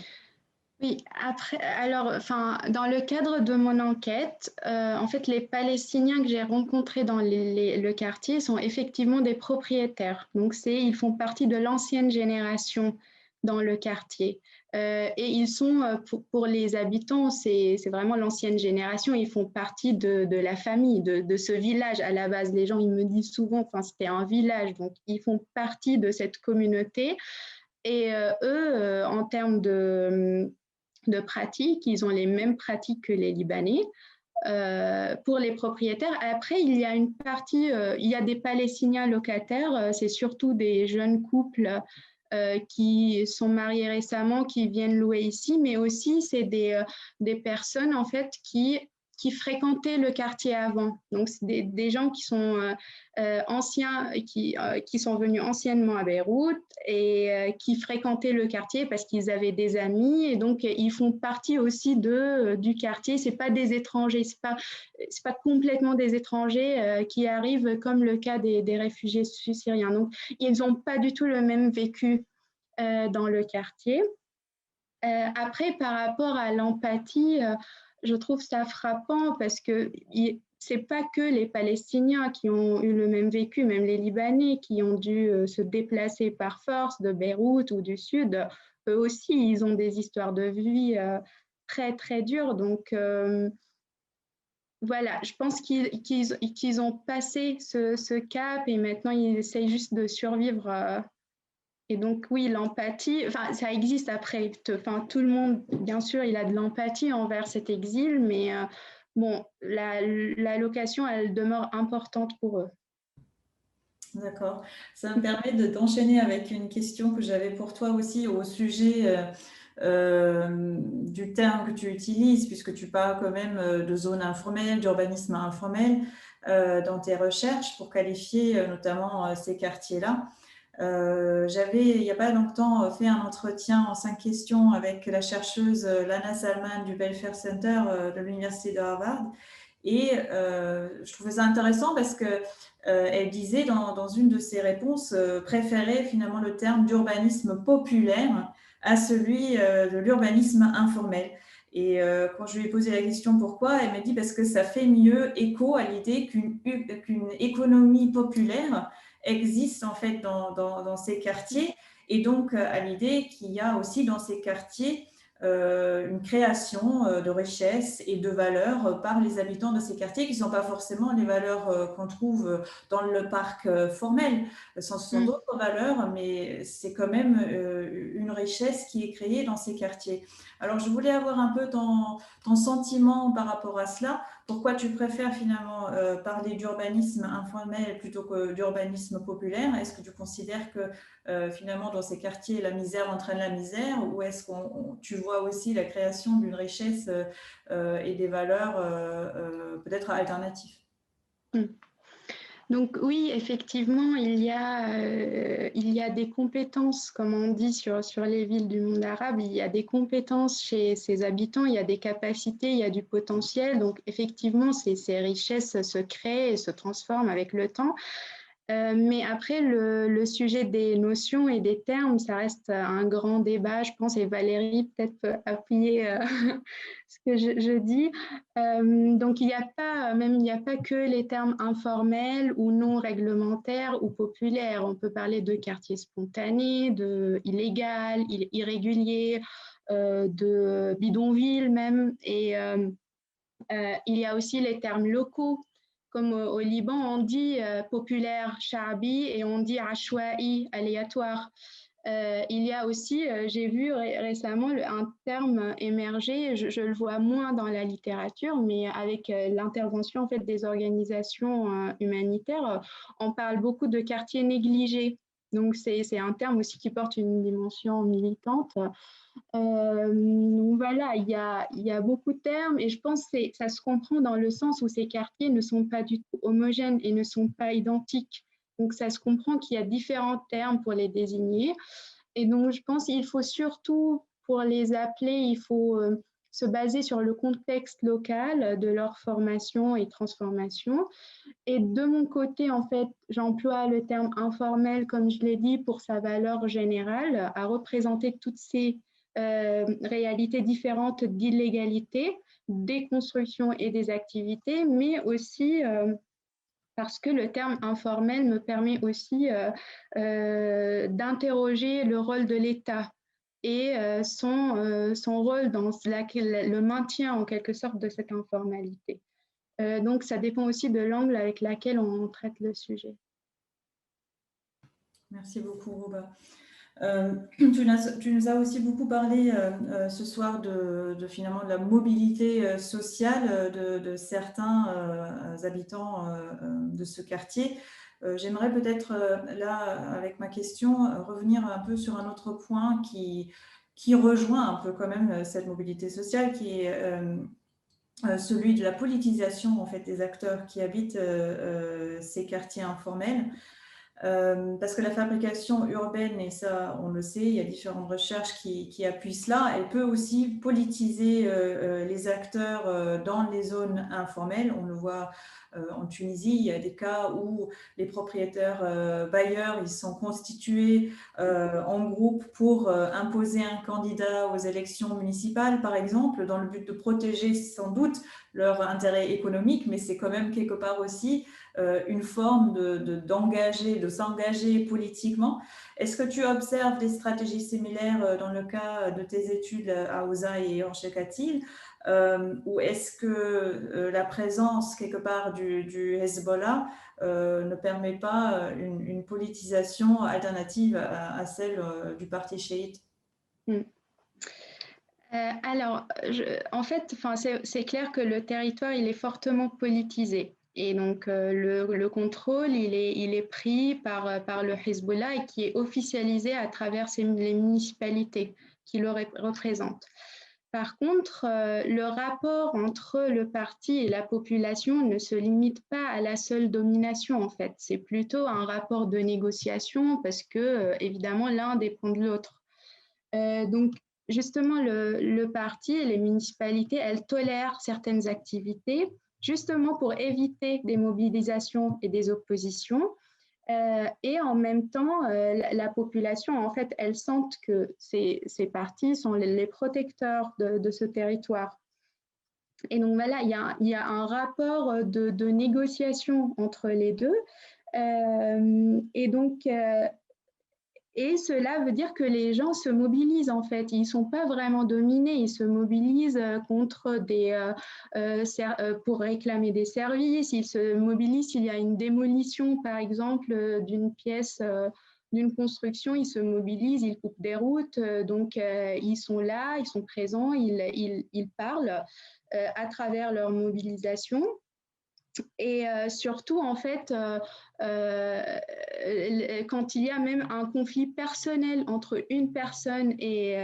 Oui, après, alors, enfin, dans le cadre de mon enquête, en fait, les Palestiniens que j'ai rencontrés dans le quartier sont effectivement des propriétaires. Donc, ils font partie de l'ancienne génération dans le quartier. Et ils sont, pour les habitants, c'est vraiment l'ancienne génération. Ils font partie de la famille, de ce village. À la base, les gens, ils me disent souvent, enfin, c'était un village. Donc, ils font partie de cette communauté. Et eux, en termes de pratiques, ils ont les mêmes pratiques que les Libanais. Pour les propriétaires. Après, il y a une partie, il y a des Palestiniens locataires, c'est surtout des jeunes couples qui sont mariés récemment, qui viennent louer ici, mais aussi c'est des personnes en fait qui fréquentaient le quartier avant. Donc, c'est des gens qui sont anciens, qui sont venus anciennement à Beyrouth et qui fréquentaient le quartier parce qu'ils avaient des amis et donc ils font partie aussi du quartier. C'est pas des étrangers, c'est pas complètement des étrangers qui arrivent comme le cas des réfugiés syriens. Donc, ils n'ont pas du tout le même vécu dans le quartier. Après, par rapport à l'empathie, je trouve ça frappant parce que c'est pas que les Palestiniens qui ont eu le même vécu, même les Libanais qui ont dû se déplacer par force de Beyrouth ou du Sud, eux aussi, ils ont des histoires de vie très, très dures. Donc, voilà, je pense qu'ils ont passé ce cap et maintenant ils essayent juste de survivre. Et donc, oui, l'empathie, enfin, ça existe après. Enfin, tout le monde, bien sûr, il a de l'empathie envers cet exil, mais bon, la location, elle demeure importante pour eux. D'accord. Ça me permet d'enchaîner avec une question que j'avais pour toi aussi au sujet du terme que tu utilises, puisque tu parles quand même de zone informelle, d'urbanisme informel dans tes recherches pour qualifier notamment ces quartiers-là. J'avais, il n'y a pas longtemps, fait un entretien en 5 questions avec la chercheuse Lana Salman du Belfer Center de l'Université de Harvard. Et je trouvais ça intéressant parce que elle disait dans une de ses réponses préférer finalement le terme d'urbanisme populaire à celui de l'urbanisme informel. Et quand je lui ai posé la question pourquoi, elle m'a dit parce que ça fait mieux écho à l'idée qu'une économie populaire existe en fait dans ces quartiers et donc à l'idée qu'il y a aussi dans ces quartiers une création de richesses et de valeurs par les habitants de ces quartiers qui ne sont pas forcément les valeurs qu'on trouve dans le parc formel. Ce sont d'autres valeurs, mais c'est quand même une richesse qui est créée dans ces quartiers. Alors, je voulais avoir un peu ton sentiment par rapport à cela. Pourquoi tu préfères finalement parler d'urbanisme informel plutôt que d'urbanisme populaire? Est-ce que tu considères que finalement dans ces quartiers la misère entraîne la misère ou est-ce que tu vois aussi la création d'une richesse et des valeurs peut-être alternatives? Donc oui, effectivement, il y a des compétences, comme on dit sur les villes du monde arabe, il y a des compétences chez ses habitants, il y a des capacités, il y a du potentiel. Donc effectivement, ces richesses se créent et se transforment avec le temps. Mais après, le sujet des notions et des termes, ça reste un grand débat, je pense, et Valérie peut-être peut appuyer ce que je dis. Donc, il n'y a pas que les termes informels ou non réglementaires ou populaires. On peut parler de quartier spontané, de illégal, irrégulier, de bidonville même. Et il y a aussi les termes locaux. Comme au Liban, on dit populaire, sha'bi, et on dit ashwa'i, aléatoire. Il y a aussi, j'ai vu récemment un terme émerger, je le vois moins dans la littérature, mais avec l'intervention en fait, des organisations humanitaires, on parle beaucoup de quartiers négligés. Donc, c'est un terme aussi qui porte une dimension militante. Donc voilà, il y a beaucoup de termes et je pense que ça se comprend dans le sens où ces quartiers ne sont pas du tout homogènes et ne sont pas identiques. Donc ça se comprend qu'il y a différents termes pour les désigner. Et donc je pense qu'il faut surtout, pour les appeler, il faut se baser sur le contexte local de leur formation et transformation. Et de mon côté, en fait, j'emploie le terme informel, comme je l'ai dit, pour sa valeur générale, à représenter toutes ces réalités différentes d'illégalité, des constructions et des activités, mais aussi parce que le terme informel me permet aussi d'interroger le rôle de l'État et son rôle dans le maintien en quelque sorte de cette informalité. Donc, ça dépend aussi de l'angle avec lequel on traite le sujet. Merci beaucoup, Rouba. Tu nous as aussi beaucoup parlé ce soir finalement de la mobilité sociale de certains habitants de ce quartier. J'aimerais peut-être là, avec ma question, revenir un peu sur un autre point qui rejoint un peu quand même cette mobilité sociale, qui est celui de la politisation en fait, des acteurs qui habitent ces quartiers informels. Parce que la fabrication urbaine, et ça on le sait, il y a différentes recherches qui appuient cela, elle peut aussi politiser les acteurs dans les zones informelles. On le voit en Tunisie, il y a des cas où les propriétaires bailleurs, ils sont constitués en groupe pour imposer un candidat aux élections municipales, par exemple, dans le but de protéger sans doute leur intérêt économique, mais c'est quand même quelque part aussi une forme de s'engager politiquement. Est-ce que tu observes des stratégies similaires dans le cas de tes études à Osaï et Orchekatil, ou est-ce que la présence quelque part du Hezbollah ne permet pas une politisation alternative à celle du parti chiite? Alors, en fait, c'est clair que le territoire, il est fortement politisé. Et donc, le contrôle, il est pris par le Hezbollah et qui est officialisé à travers les municipalités qui le représentent. Par contre, le rapport entre le parti et la population ne se limite pas à la seule domination, en fait. C'est plutôt un rapport de négociation parce que, évidemment, l'un dépend de l'autre. Donc, justement, le parti et les municipalités, elles tolèrent certaines activités justement pour éviter des mobilisations et des oppositions. Et en même temps, la population, en fait, elle sent que ces partis sont les protecteurs de ce territoire. Et donc, voilà, il y a un rapport de négociation entre les deux. Et donc, et cela veut dire que les gens se mobilisent en fait. Ils ne sont pas vraiment dominés, ils se mobilisent contre pour réclamer des services. Ils se mobilisent s'il y a une démolition, par exemple, d'une pièce, d'une construction. Ils se mobilisent, ils coupent des routes. Donc, ils sont là, ils sont présents, ils parlent à travers leur mobilisation. Et surtout, en fait, quand il y a même un conflit personnel entre une personne et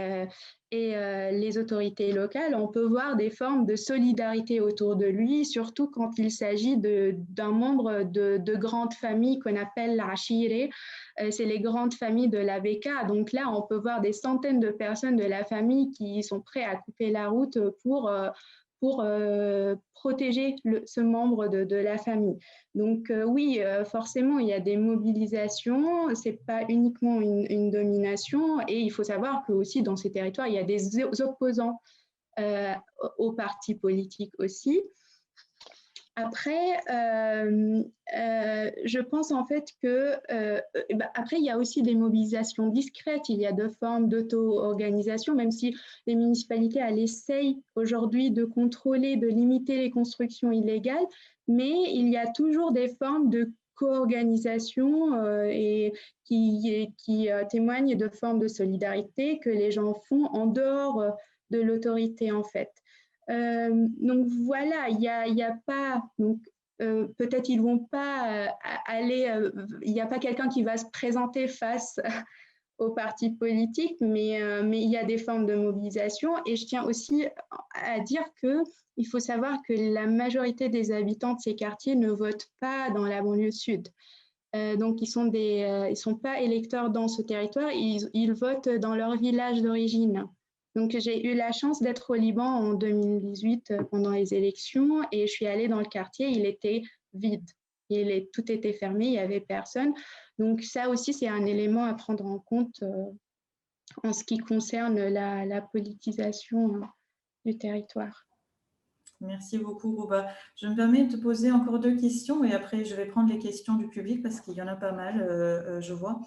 les autorités locales, on peut voir des formes de solidarité autour de lui, surtout quand il s'agit d'un membre de grandes familles qu'on appelle l'Ashire. C'est les grandes familles de la Beka. Donc là, on peut voir des centaines de personnes de la famille qui sont prêts à couper la route pour protéger ce membre de la famille. Donc oui, forcément, il y a des mobilisations, ce n'est pas uniquement une domination, et il faut savoir que aussi dans ces territoires, il y a des opposants aux partis politiques aussi. Après, je pense en fait que après il y a aussi des mobilisations discrètes, il y a deux formes d'auto-organisation, même si les municipalités elles essayent aujourd'hui de contrôler, de limiter les constructions illégales, mais il y a toujours des formes de co-organisation et qui témoignent de formes de solidarité que les gens font en dehors de l'autorité, en fait. Donc voilà, il y a pas... Donc, peut-être ils vont pas aller... il n'y a pas quelqu'un qui va se présenter face aux partis politiques, mais il y a des formes de mobilisation. Et je tiens aussi à dire qu'il faut savoir que la majorité des habitants de ces quartiers ne votent pas dans la banlieue sud. Donc, ils sont pas électeurs dans ce territoire, ils votent dans leur village d'origine. Donc, j'ai eu la chance d'être au Liban en 2018 pendant les élections et je suis allée dans le quartier, il était vide. Tout était fermé, il n'y avait personne. Donc, ça aussi, c'est un élément à prendre en compte en ce qui concerne la politisation du territoire. Merci beaucoup, Rouba. Je me permets de te poser encore 2 questions et après, je vais prendre les questions du public parce qu'il y en a pas mal, je vois.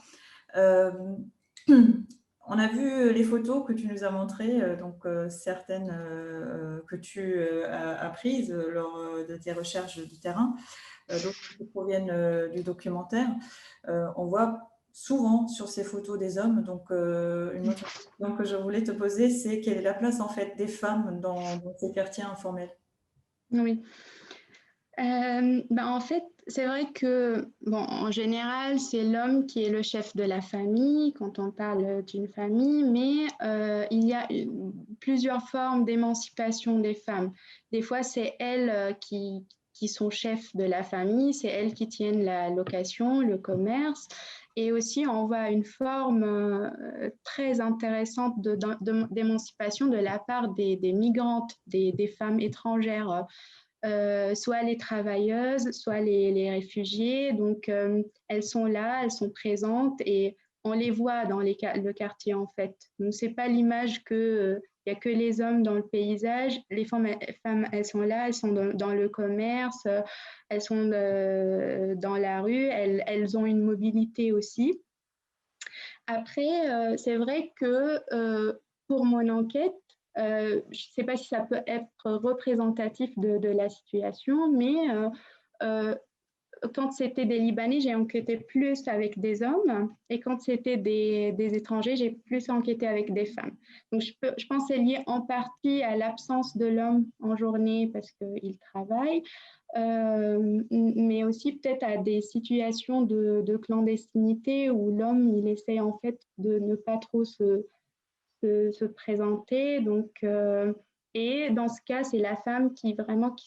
On a vu les photos que tu nous as montrées, donc certaines que tu as prises lors de tes recherches du terrain, d'autres qui proviennent du documentaire. On voit souvent sur ces photos des hommes. Donc, une autre question que je voulais te poser, c'est quelle est la place en fait des femmes dans ces quartiers informels? Oui. En fait, c'est vrai que, en général, c'est l'homme qui est le chef de la famille quand on parle d'une famille, mais il y a plusieurs formes d'émancipation des femmes. Des fois, c'est elles qui sont chefs de la famille, c'est elles qui tiennent la location, le commerce. Et aussi, on voit une forme très intéressante d'émancipation de la part des migrantes, des femmes étrangères. Soit les travailleuses, soit les réfugiés. Donc, elles sont là, elles sont présentes et on les voit dans le quartier, en fait. Donc, ce n'est pas l'image qu'il n'y a que les hommes dans le paysage. Les femmes, elles sont là, elles sont dans le commerce, elles sont dans la rue, elles ont une mobilité aussi. Après, c'est vrai que pour mon enquête, je ne sais pas si ça peut être représentatif de la situation, mais quand c'était des Libanais, j'ai enquêté plus avec des hommes et quand c'était des étrangers, j'ai plus enquêté avec des femmes. Donc, je pense que c'est lié en partie à l'absence de l'homme en journée parce qu'il travaille, mais aussi peut-être à des situations de clandestinité où l'homme, il essaie en fait de ne pas trop se présenter. Donc, et dans ce cas, c'est la femme qui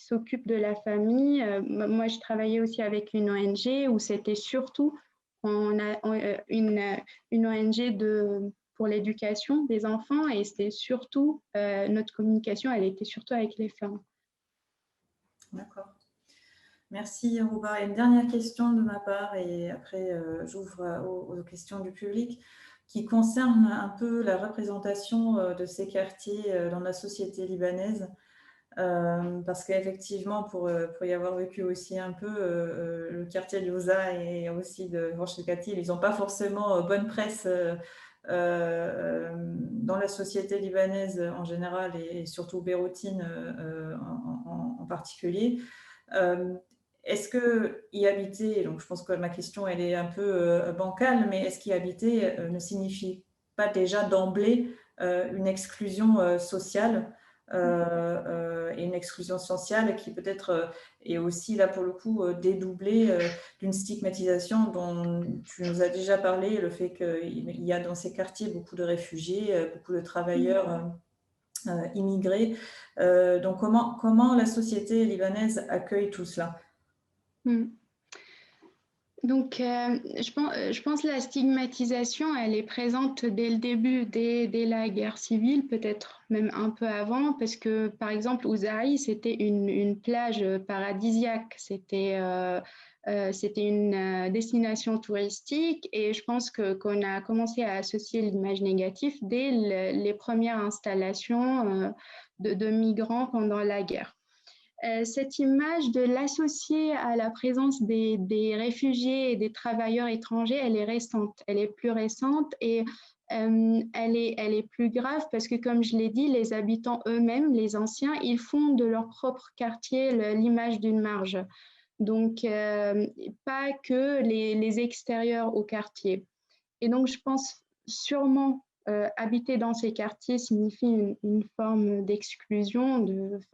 s'occupe de la famille. Moi, je travaillais aussi avec une ONG où c'était surtout une ONG pour l'éducation des enfants et c'était surtout notre communication, elle était surtout avec les femmes. D'accord. Merci, Rouba. Et une dernière question de ma part et après, j'ouvre aux questions du public qui concerne un peu la représentation de ces quartiers dans la société libanaise. Parce qu'effectivement, pour y avoir vécu aussi un peu, le quartier de Louza et aussi de Roche-el-Khatil, ils n'ont pas forcément bonne presse dans la société libanaise en général et surtout béroutine en particulier. Est-ce que y habiter, donc je pense que ma question elle est un peu bancale, mais est-ce qu'y habiter ne signifie pas déjà d'emblée une exclusion sociale et une exclusion sociale qui peut-être est aussi là pour le coup dédoublée d'une stigmatisation dont tu nous as déjà parlé, le fait qu'il y a dans ces quartiers beaucoup de réfugiés, beaucoup de travailleurs immigrés. Donc comment la société libanaise accueille tout cela? Donc, je pense que la stigmatisation, elle est présente dès le début, dès la guerre civile, peut-être même un peu avant, parce que, par exemple, Ouzaï, c'était une plage paradisiaque, c'était une destination touristique, et je pense qu'on a commencé à associer l'image négative dès les premières installations de migrants pendant la guerre. Cette image de l'associer à la présence des réfugiés et des travailleurs étrangers, elle est récente, elle est plus récente et elle est plus grave parce que, comme je l'ai dit, les habitants eux-mêmes, les anciens, ils font de leur propre quartier l'image d'une marge. Donc, pas que les extérieurs au quartier. Et donc, je pense sûrement habiter dans ces quartiers signifie une forme d'exclusion.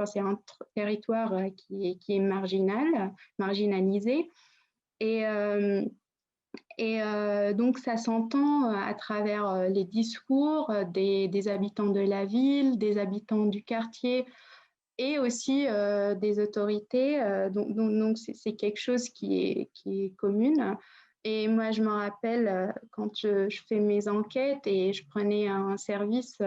C'est un territoire qui est marginalisé. Et donc, ça s'entend à travers les discours des habitants de la ville, des habitants du quartier et aussi des autorités. Donc c'est quelque chose qui est commune. Et moi, je me rappelle quand je fais mes enquêtes et je prenais un service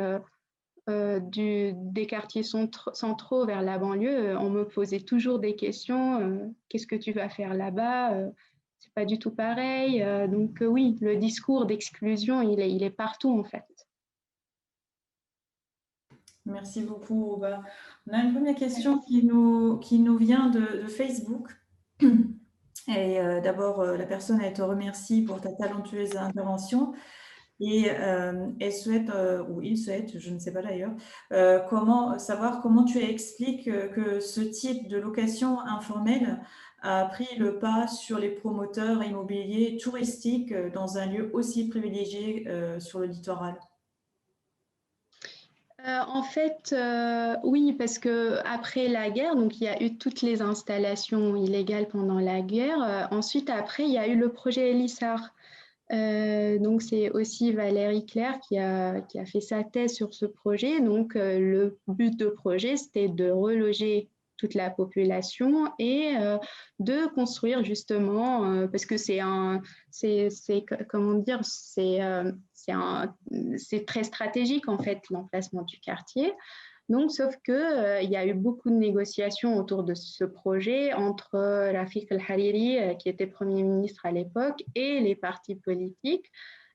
des quartiers centraux vers la banlieue, on me posait toujours des questions. Qu'est-ce que tu vas faire là-bas? C'est pas du tout pareil. Donc oui, le discours d'exclusion, il est partout en fait. Merci beaucoup, Rouba. On a une première question qui nous vient de Facebook. Et d'abord, la personne, elle te remercie pour ta talentueuse intervention. Et elle souhaite, ou il souhaite, je ne sais pas d'ailleurs, savoir comment tu expliques que ce type de location informelle a pris le pas sur les promoteurs immobiliers touristiques dans un lieu aussi privilégié sur le littoral. En fait, oui, parce que après la guerre, donc il y a eu toutes les installations illégales pendant la guerre. Ensuite, après, il y a eu le projet Elissar. Donc, c'est aussi Valérie Claire qui a fait sa thèse sur ce projet. Donc, le but de projet, c'était de reloger toute la population et de construire justement, parce que comment dire, c'est très stratégique en fait l'emplacement du quartier. Donc, sauf que il y a eu beaucoup de négociations autour de ce projet entre Rafik El-Hariri, qui était Premier ministre à l'époque, et les partis politiques.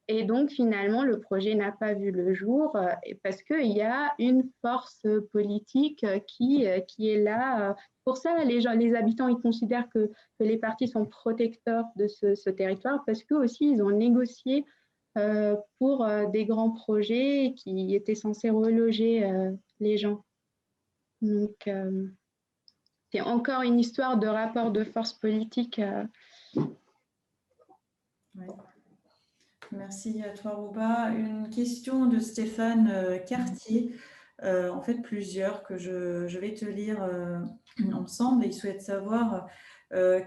Et donc, finalement, le projet n'a pas vu le jour parce qu'il y a une force politique qui est là. Pour ça, les habitants, ils considèrent que les partis sont protecteurs de ce territoire parce qu'eux aussi, ils ont négocié pour des grands projets qui étaient censés reloger les gens. Donc, c'est encore une histoire de rapport de force politique. Ouais. Merci à toi, Rouba. Une question de Stéphane Cartier, en fait plusieurs que je vais te lire ensemble. Il souhaite savoir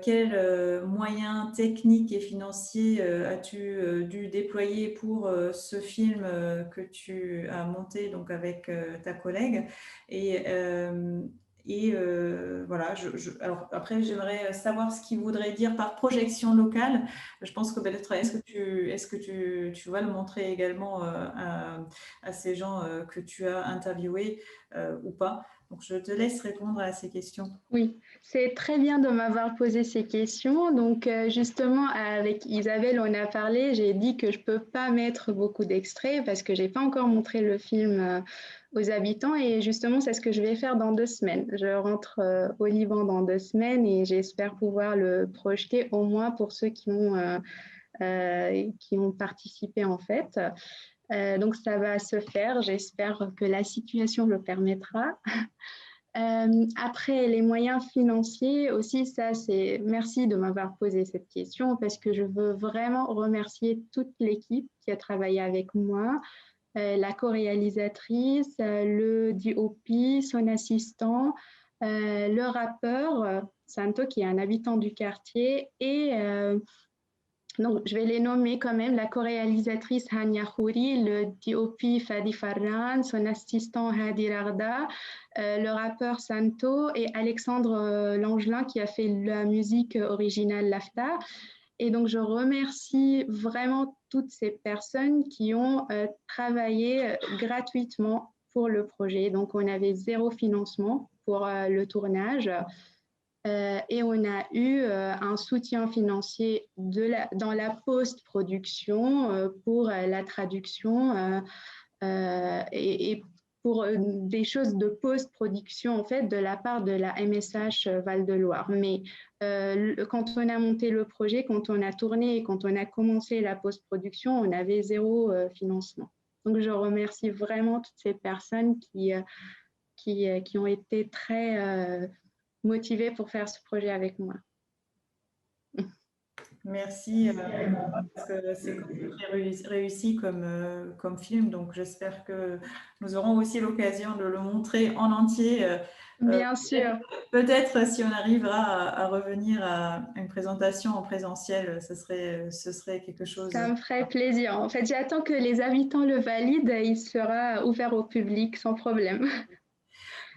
quels moyens techniques et financiers as-tu dû déployer pour ce film que tu as monté donc avec ta collègue et voilà, alors après, j'aimerais savoir ce qu'il voudrait dire par projection locale. Je pense que peut-être, est-ce que tu vas le montrer également à ces gens que tu as interviewés ou pas? Donc, je te laisse répondre à ces questions. Oui, c'est très bien de m'avoir posé ces questions. Donc, justement, avec Isabelle, on a parlé. J'ai dit que je ne peux pas mettre beaucoup d'extraits parce que je n'ai pas encore montré le film aux habitants. Et justement, c'est ce que je vais faire dans 2 semaines. Je rentre au Liban dans 2 semaines et j'espère pouvoir le projeter au moins pour ceux qui ont participé en fait. Donc, ça va se faire. J'espère que la situation le permettra. Après, les moyens financiers aussi, merci de m'avoir posé cette question parce que je veux vraiment remercier toute l'équipe qui a travaillé avec moi, la co-réalisatrice, le DOP, son assistant, le rappeur Santo qui est un habitant du quartier et donc, je vais les nommer quand même, la co-réalisatrice Hania Khouri, le DOP Fadi Farran, son assistant Hadi Rarda, le rappeur Santo et Alexandre Langelin qui a fait la musique originale Lafta. Et donc, je remercie vraiment toutes ces personnes qui ont travaillé gratuitement pour le projet. Donc, on avait 0 financement pour le tournage. Et on a eu un soutien financier dans la post-production pour la traduction et pour des choses de post-production en fait de la part de la MSH Val-de-Loire. Mais quand on a monté le projet, quand on a tourné et quand on a commencé la post-production, on avait 0 financement. Donc je remercie vraiment toutes ces personnes qui ont été très motivés pour faire ce projet avec moi. Merci, parce que c'est très réussi comme film, donc j'espère que nous aurons aussi l'occasion de le montrer en entier. Bien sûr, Peut-être si on arrivera à revenir à une présentation en présentiel, ce serait quelque chose. ça me ferait plaisir. En fait, j'attends que les habitants le valident et il sera ouvert au public sans problème.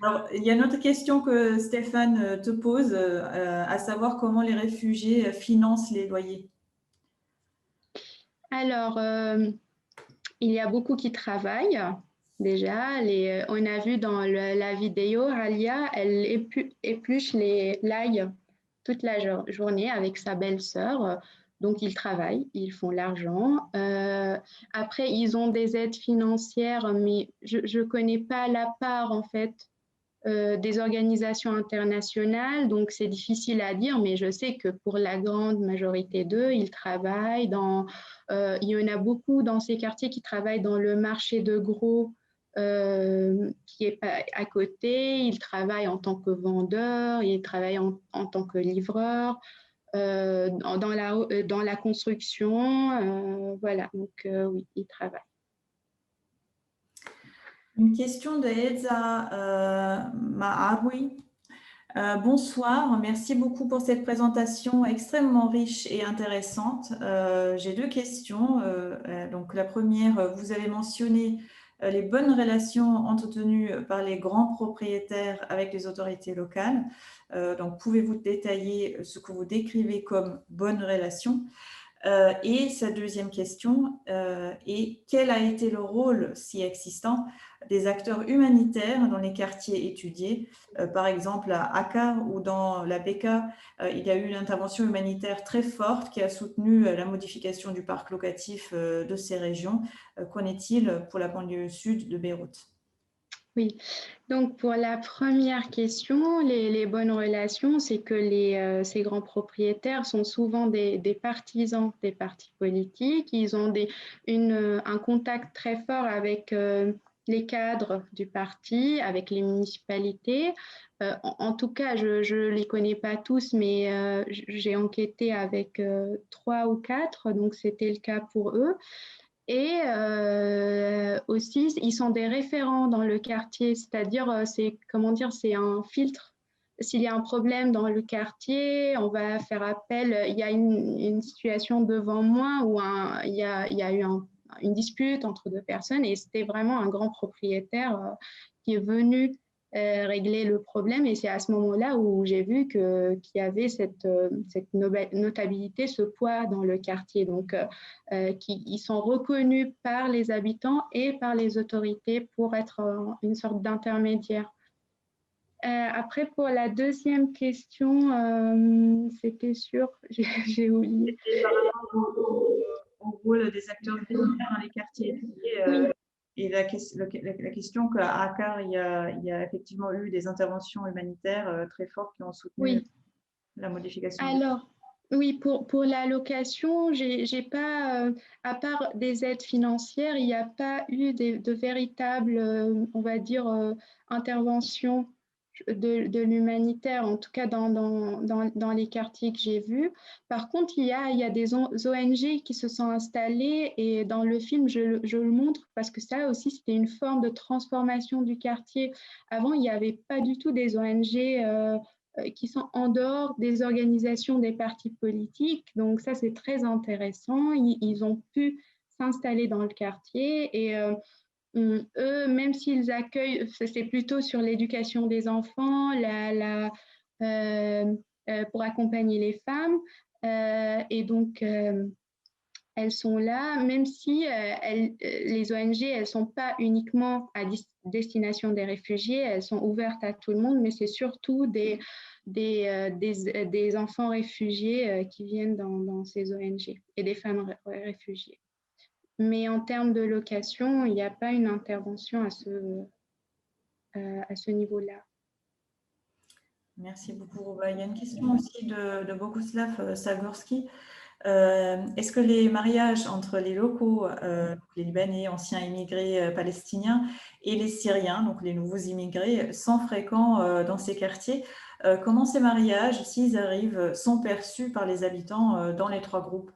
Alors, il y a une autre question que Stéphane te pose, à savoir comment les réfugiés financent les loyers. Alors, il y a beaucoup qui travaillent déjà. On a vu dans la vidéo, Alia, elle épluche l'ail toute la journée avec sa belle-sœur. Donc, ils travaillent, ils font l'argent. Après, ils ont des aides financières, mais je ne connais pas la part, en fait, des organisations internationales. Donc, c'est difficile à dire, mais je sais que pour la grande majorité d'eux, ils travaillent il y en a beaucoup dans ces quartiers qui travaillent dans le marché de gros qui est à côté. Ils travaillent en tant que vendeurs, ils travaillent en tant que livreurs. Dans la construction, voilà, donc oui, ils travaillent. Une question de Elsa Maaroui. Bonsoir, merci beaucoup pour cette présentation extrêmement riche et intéressante. J'ai deux questions. Donc la première, vous avez mentionné les bonnes relations entretenues par les grands propriétaires avec les autorités locales. Donc pouvez-vous détailler ce que vous décrivez comme bonnes relations? Et sa deuxième question est quel a été le rôle, si existant, des acteurs humanitaires dans les quartiers étudiés? Par exemple, à Akkar ou dans la Bekaa, il y a eu une intervention humanitaire très forte qui a soutenu la modification du parc locatif de ces régions. Qu'en est-il pour la banlieue sud de Beyrouth? Oui, donc pour la première question, les bonnes relations, c'est que ces grands propriétaires sont souvent des partisans des partis politiques. Ils ont un contact très fort avec les cadres du parti, avec les municipalités. En tout cas, je ne les connais pas tous, mais j'ai enquêté avec 3 ou 4, donc c'était le cas pour eux. Et aussi, ils sont des référents dans le quartier, c'est-à-dire, c'est un filtre. S'il y a un problème dans le quartier, on va faire appel. Il y a une situation devant moi où il y a eu une dispute entre deux personnes et c'était vraiment un grand propriétaire qui est venu régler le problème. Et c'est à ce moment-là où j'ai vu qu'il y avait cette notabilité, ce poids dans le quartier. Donc, ils sont reconnus par les habitants et par les autorités pour être une sorte d'intermédiaire. Après, pour la deuxième question, c'était sur... J'ai oublié. C'était par rapport au rôle des acteurs humanitaires dans les quartiers étudiés. Oui. Et la question qu'à Akkar, il y a effectivement eu des interventions humanitaires très fortes qui ont soutenu la modification. Alors, oui, pour la location, j'ai pas, à part des aides financières, il n'y a pas eu de véritables, on va dire, interventions de l'humanitaire, en tout cas dans les quartiers que j'ai vus. Par contre, il y a des ONG qui se sont installées et dans le film, je le montre parce que ça aussi, c'était une forme de transformation du quartier. Avant, il n'y avait pas du tout des ONG qui sont en dehors des organisations des partis politiques. Donc ça, c'est très intéressant. Ils ont pu s'installer dans le quartier et eux, même s'ils accueillent, c'est plutôt sur l'éducation des enfants, pour accompagner les femmes. Et donc, elles sont là, même si les ONG, elles ne sont pas uniquement à destination des réfugiés, elles sont ouvertes à tout le monde, mais c'est surtout des enfants réfugiés qui viennent dans ces ONG et des femmes réfugiées. Mais en termes de location, il n'y a pas une intervention à ce niveau-là. Merci beaucoup. Il y a une question aussi de Boguslav Sagorski. Est-ce que les mariages entre les locaux, les Libanais, anciens immigrés palestiniens, et les Syriens, donc les nouveaux immigrés, sont fréquents dans ces quartiers? comment ces mariages, s'ils arrivent, sont perçus par les habitants dans les 3 groupes?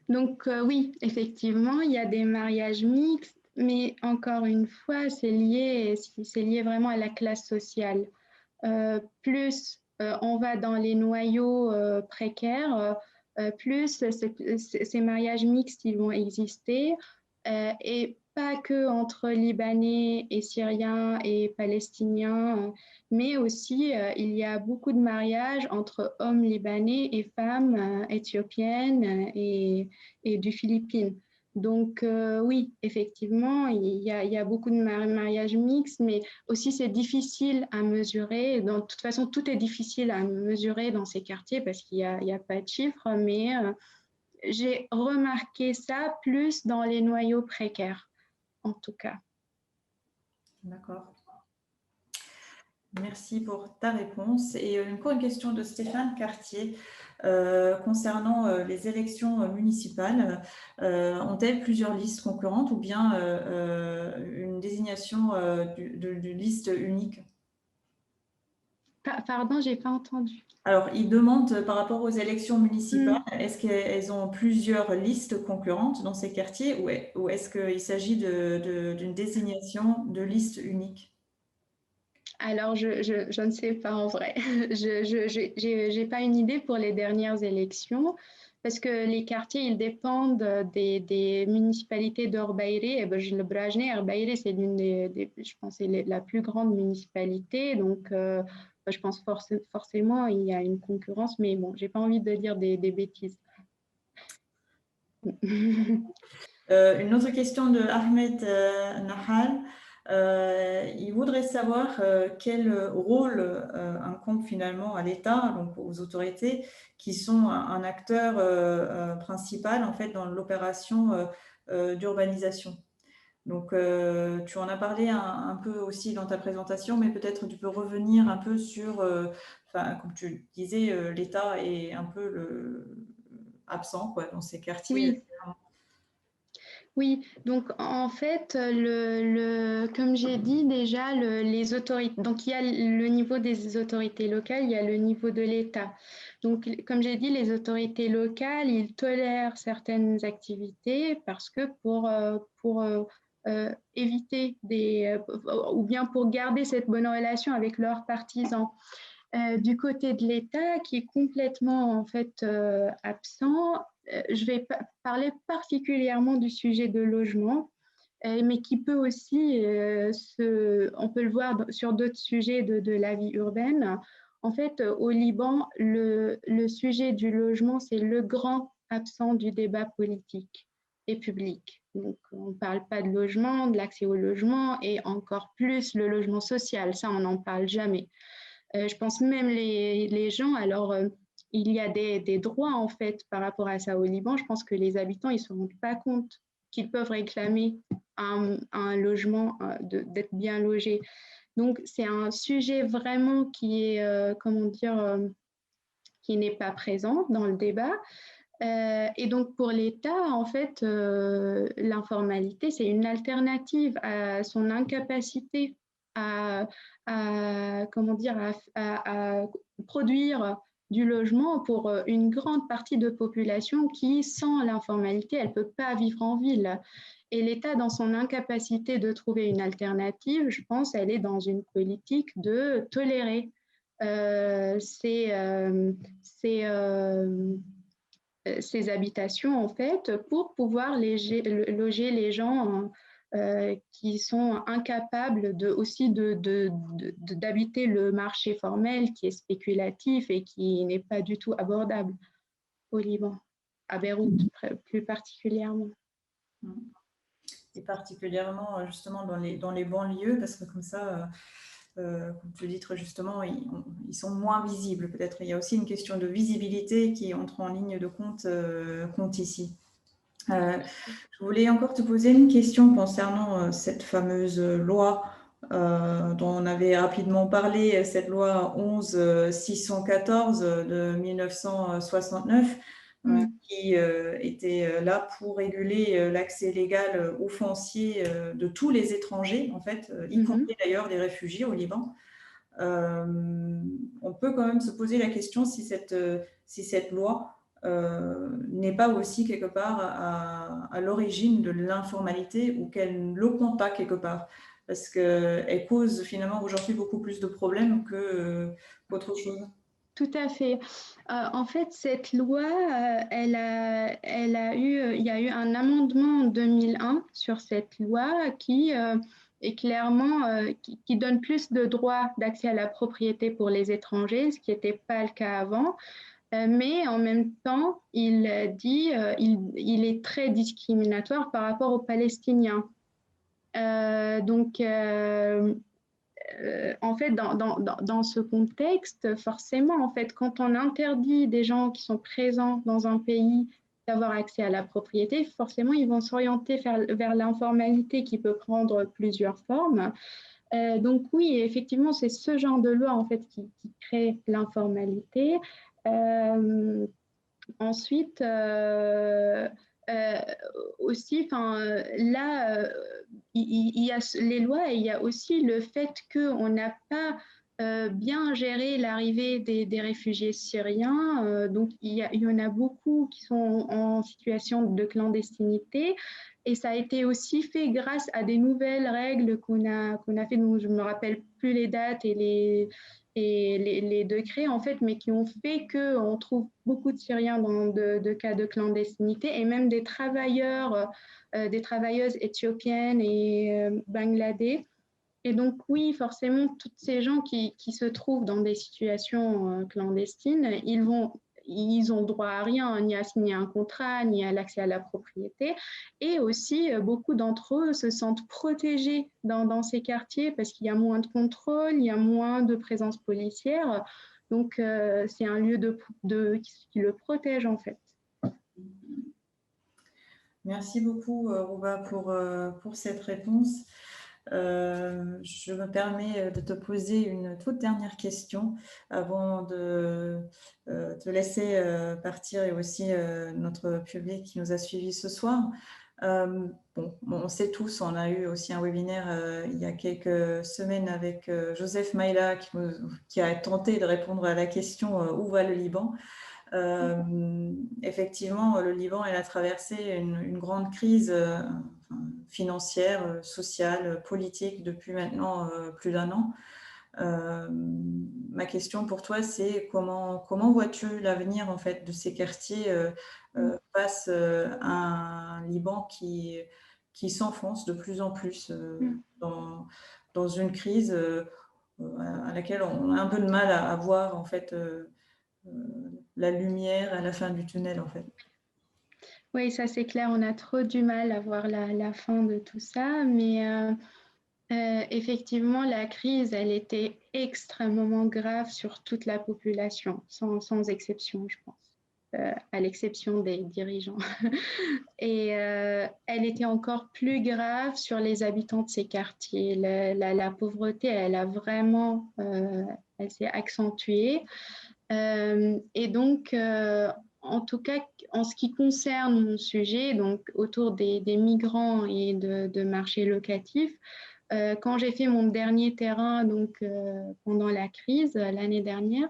Donc oui, effectivement, il y a des mariages mixtes, mais encore une fois, c'est lié vraiment à la classe sociale. Plus on va dans les noyaux précaires, plus ces mariages mixtes ils vont exister, et pas que entre Libanais et Syriens et Palestiniens, mais aussi il y a beaucoup de mariages entre hommes libanais et femmes éthiopiennes et du Philippines. Donc oui, effectivement, il y a beaucoup de mariages mixtes, mais aussi c'est difficile à mesurer. De toute façon, tout est difficile à mesurer dans ces quartiers parce qu'il n'y a pas de chiffres, mais j'ai remarqué ça plus dans les noyaux précaires, en tout cas. D'accord. Merci pour ta réponse. Et encore une question de Stéphane Cartier concernant les élections municipales. Ont-elles plusieurs listes concurrentes ou bien une désignation de liste unique? Pardon, je n'ai pas entendu. Alors, il demande par rapport aux élections municipales, est-ce qu'elles ont plusieurs listes concurrentes dans ces quartiers ou est-ce qu'il s'agit d'une désignation de liste unique? Alors, je ne sais pas en vrai. Je n'ai pas une idée pour les dernières élections parce que les quartiers, ils dépendent des municipalités d'Orbaïré. Et le Brajné, Orbaïré, c'est je pense, c'est la plus grande municipalité. Donc, je pense forcément, il y a une concurrence, mais bon, je n'ai pas envie de dire des bêtises. Une autre question de Ahmed Nahal. Il voudrait savoir quel rôle incombe finalement à l'État, donc aux autorités, qui sont un acteur principal en fait dans l'opération d'urbanisation. Donc, tu en as parlé un peu aussi dans ta présentation, mais peut-être tu peux revenir un peu sur, comme tu disais, l'État est un peu absent quoi, dans ces quartiers. Oui. Oui, donc en fait, comme j'ai dit déjà, les autorités, donc il y a le niveau des autorités locales, il y a le niveau de l'État. Donc, comme j'ai dit, les autorités locales, ils tolèrent certaines activités parce que pour éviter ou bien pour garder cette bonne relation avec leurs partisans. Du côté de l'État, qui est complètement en fait absent, je vais parler particulièrement du sujet de logement, mais qui peut aussi, on peut le voir sur d'autres sujets de la vie urbaine. En fait, au Liban, le sujet du logement, c'est le grand absent du débat politique et public. Donc, on ne parle pas de logement, de l'accès au logement et encore plus le logement social. Ça, on n'en parle jamais. Je pense même les gens, alors il y a des droits en fait par rapport à ça au Liban. Je pense que les habitants, ils ne se rendent pas compte qu'ils peuvent réclamer un logement, d'être bien logés. Donc, c'est un sujet vraiment qui est, comment dire, qui n'est pas présent dans le débat. Et donc, pour l'État, en fait, l'informalité, c'est une alternative à son incapacité à comment dire, à produire du logement pour une grande partie de population qui, sans l'informalité, elle ne peut pas vivre en ville. Et l'État, dans son incapacité de trouver une alternative, je pense, elle est dans une politique de tolérer ces habitations, en fait, pour pouvoir loger les gens qui sont incapables d'habiter le marché formel qui est spéculatif et qui n'est pas du tout abordable au Liban, à Beyrouth plus particulièrement. Et particulièrement justement dans les banlieues, parce que comme ça, comme tu dis très justement, ils sont moins visibles peut-être. Il y a aussi une question de visibilité qui entre en ligne de compte ici. Je voulais encore te poser une question concernant cette fameuse loi dont on avait rapidement parlé, cette loi 11-614 de 1969, qui était là pour réguler l'accès légal aux fonciers de tous les étrangers, en fait, y compris d'ailleurs des réfugiés au Liban. on peut quand même se poser la question si cette loi n'est pas aussi quelque part à l'origine de l'informalité ou qu'elle ne l'augmente pas quelque part. Parce qu'elle cause finalement aujourd'hui beaucoup plus de problèmes qu'autre chose. Tout à fait. En fait, cette loi, il y a eu un amendement en 2001 sur cette loi qui est clairement, qui donne plus de droits d'accès à la propriété pour les étrangers, ce qui n'était pas le cas avant. Mais en même temps, il dit, il est très discriminatoire par rapport aux Palestiniens. En fait, dans ce contexte, forcément, en fait, quand on interdit des gens qui sont présents dans un pays d'avoir accès à la propriété, forcément, ils vont s'orienter vers l'informalité qui peut prendre plusieurs formes. Donc oui, effectivement, c'est ce genre de loi en fait qui crée l'informalité. Ensuite, aussi, là, il y a les lois et il y a aussi le fait qu'on n'a pas bien géré l'arrivée des réfugiés syriens. Donc, il y en a beaucoup qui sont en situation de clandestinité. Et ça a été aussi fait grâce à des nouvelles règles qu'on a fait, dont je ne me rappelle plus les dates et les décrets, en fait, mais qui ont fait qu'on trouve beaucoup de Syriens dans de cas de clandestinité et même des travailleurs, des travailleuses éthiopiennes et bangladais. Et donc, oui, forcément, tous ces gens qui se trouvent dans des situations clandestines, ils ont droit à rien, ni à signer un contrat, ni à l'accès à la propriété. Et aussi, beaucoup d'entre eux se sentent protégés dans ces quartiers parce qu'il y a moins de contrôle, il y a moins de présence policière. Donc, c'est un lieu qui le protège, en fait. Merci beaucoup, Rouba, pour cette réponse. Je me permets de te poser une toute dernière question avant de te laisser partir et aussi notre public qui nous a suivis ce soir. On sait tous, on a eu aussi un webinaire il y a quelques semaines avec Joseph Maïla qui a tenté de répondre à la question où va le Liban. Effectivement, le Liban a traversé une grande crise financière, sociale, politique depuis maintenant plus d'1 an. Ma question pour toi, c'est comment vois-tu l'avenir en fait de ces quartiers face à un Liban qui s'enfonce de plus en plus dans une crise à laquelle on a un peu de mal à voir en fait la lumière à la fin du tunnel en fait. Oui, ça c'est clair, on a trop du mal à voir la fin de tout ça, mais effectivement, la crise, elle était extrêmement grave sur toute la population, sans exception, je pense, à l'exception des dirigeants. Et elle était encore plus grave sur les habitants de ces quartiers. La pauvreté, elle s'est accentuée. Et donc, en tout cas, en ce qui concerne mon sujet, donc autour des migrants et de marchés locatifs, quand j'ai fait mon dernier terrain, donc pendant la crise l'année dernière,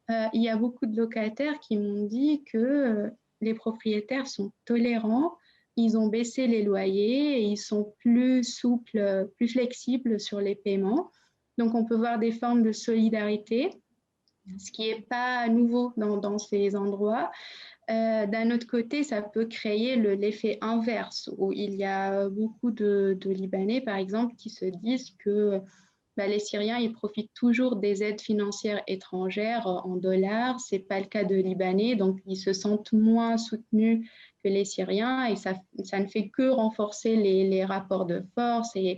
il y a beaucoup de locataires qui m'ont dit que les propriétaires sont tolérants, ils ont baissé les loyers et ils sont plus souples, plus flexibles sur les paiements. Donc, on peut voir des formes de solidarité, ce qui n'est pas nouveau dans ces endroits. D'un autre côté, ça peut créer l'effet inverse, où il y a beaucoup de Libanais, par exemple, qui se disent que les Syriens, ils profitent toujours des aides financières étrangères en dollars. Ce n'est pas le cas de Libanais, donc ils se sentent moins soutenus que les Syriens et ça ne fait que renforcer les rapports de force et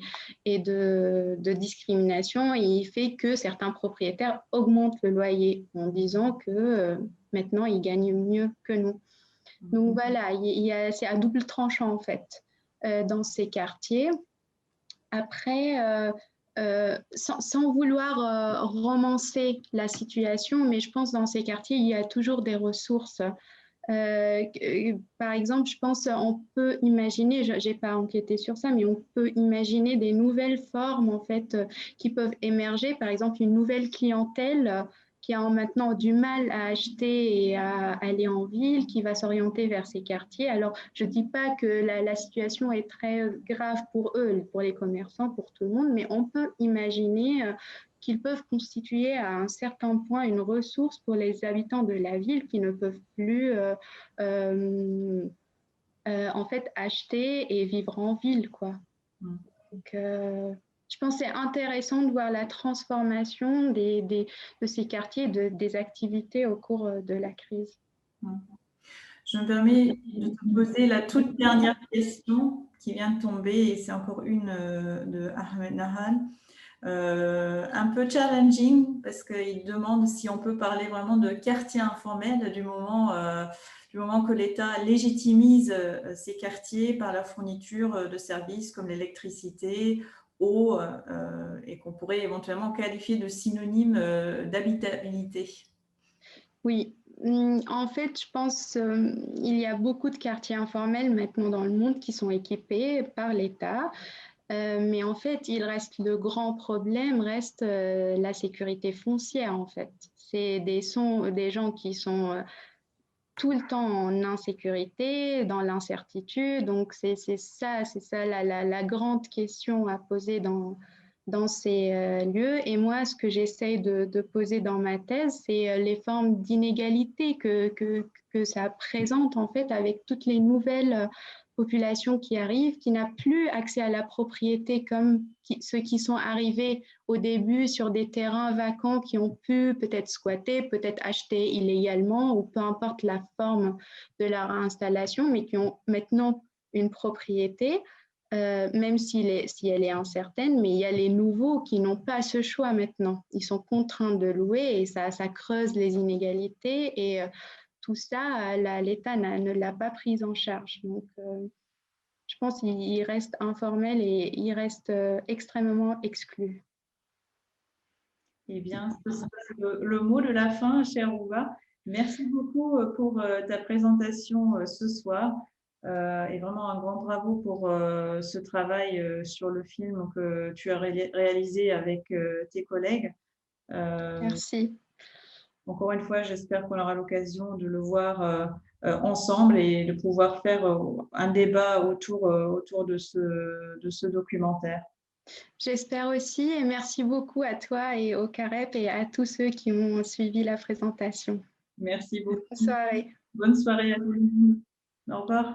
de discrimination. Et il fait que certains propriétaires augmentent le loyer en disant que maintenant, ils gagnent mieux que nous. Donc voilà, c'est à double tranchant en fait dans ces quartiers. Après, sans vouloir romancer la situation, mais je pense que dans ces quartiers, il y a toujours des ressources Par exemple, je pense on peut imaginer, j'ai pas enquêté sur ça, mais on peut imaginer des nouvelles formes en fait qui peuvent émerger. Par exemple, une nouvelle clientèle qui a maintenant du mal à acheter et à aller en ville, qui va s'orienter vers ces quartiers. Alors, je ne dis pas que la situation est très grave pour eux, pour les commerçants, pour tout le monde, mais on peut imaginer qu'ils peuvent constituer à un certain point une ressource pour les habitants de la ville qui ne peuvent plus en fait acheter et vivre en ville, quoi. Donc, je pense que c'est intéressant de voir la transformation de ces quartiers, des activités au cours de la crise. Je me permets de te poser la toute dernière question qui vient de tomber, et c'est encore une de Ahmed Nahal. Un peu challenging parce qu'il demande si on peut parler vraiment de quartier informel du moment que l'État légitimise ces quartiers par la fourniture de services comme l'électricité, eau, et qu'on pourrait éventuellement qualifier de synonyme d'habitabilité. Oui, en fait, je pense il y a beaucoup de quartiers informels maintenant dans le monde qui sont équipés par l'État. Mais en fait, le grand problème reste la sécurité foncière, en fait. C'est des gens qui sont tout le temps en insécurité, dans l'incertitude. Donc, c'est ça la grande question à poser dans ces lieux. Et moi, ce que j'essaye de poser dans ma thèse, c'est les formes d'inégalité que ça présente, en fait, avec toutes les nouvelles population qui arrive, qui n'a plus accès à la propriété comme ceux qui sont arrivés au début sur des terrains vacants qui ont pu peut-être squatter, peut-être acheter illégalement ou peu importe la forme de leur installation, mais qui ont maintenant une propriété, même si elle est incertaine, mais il y a les nouveaux qui n'ont pas ce choix maintenant. Ils sont contraints de louer et ça creuse les inégalités et tout ça, l'État ne l'a pas pris en charge. Donc, je pense qu'il reste informel et il reste extrêmement exclu. Eh bien, ce sera le mot de la fin, chère Rouba. Merci beaucoup pour ta présentation ce soir. Et vraiment un grand bravo pour ce travail sur le film que tu as réalisé avec tes collègues. Merci. Encore une fois, j'espère qu'on aura l'occasion de le voir ensemble et de pouvoir faire un débat autour de ce documentaire. J'espère aussi et merci beaucoup à toi et au CAREP et à tous ceux qui ont suivi la présentation. Merci beaucoup. Bonne soirée. Bonne soirée à tout le monde. Au revoir.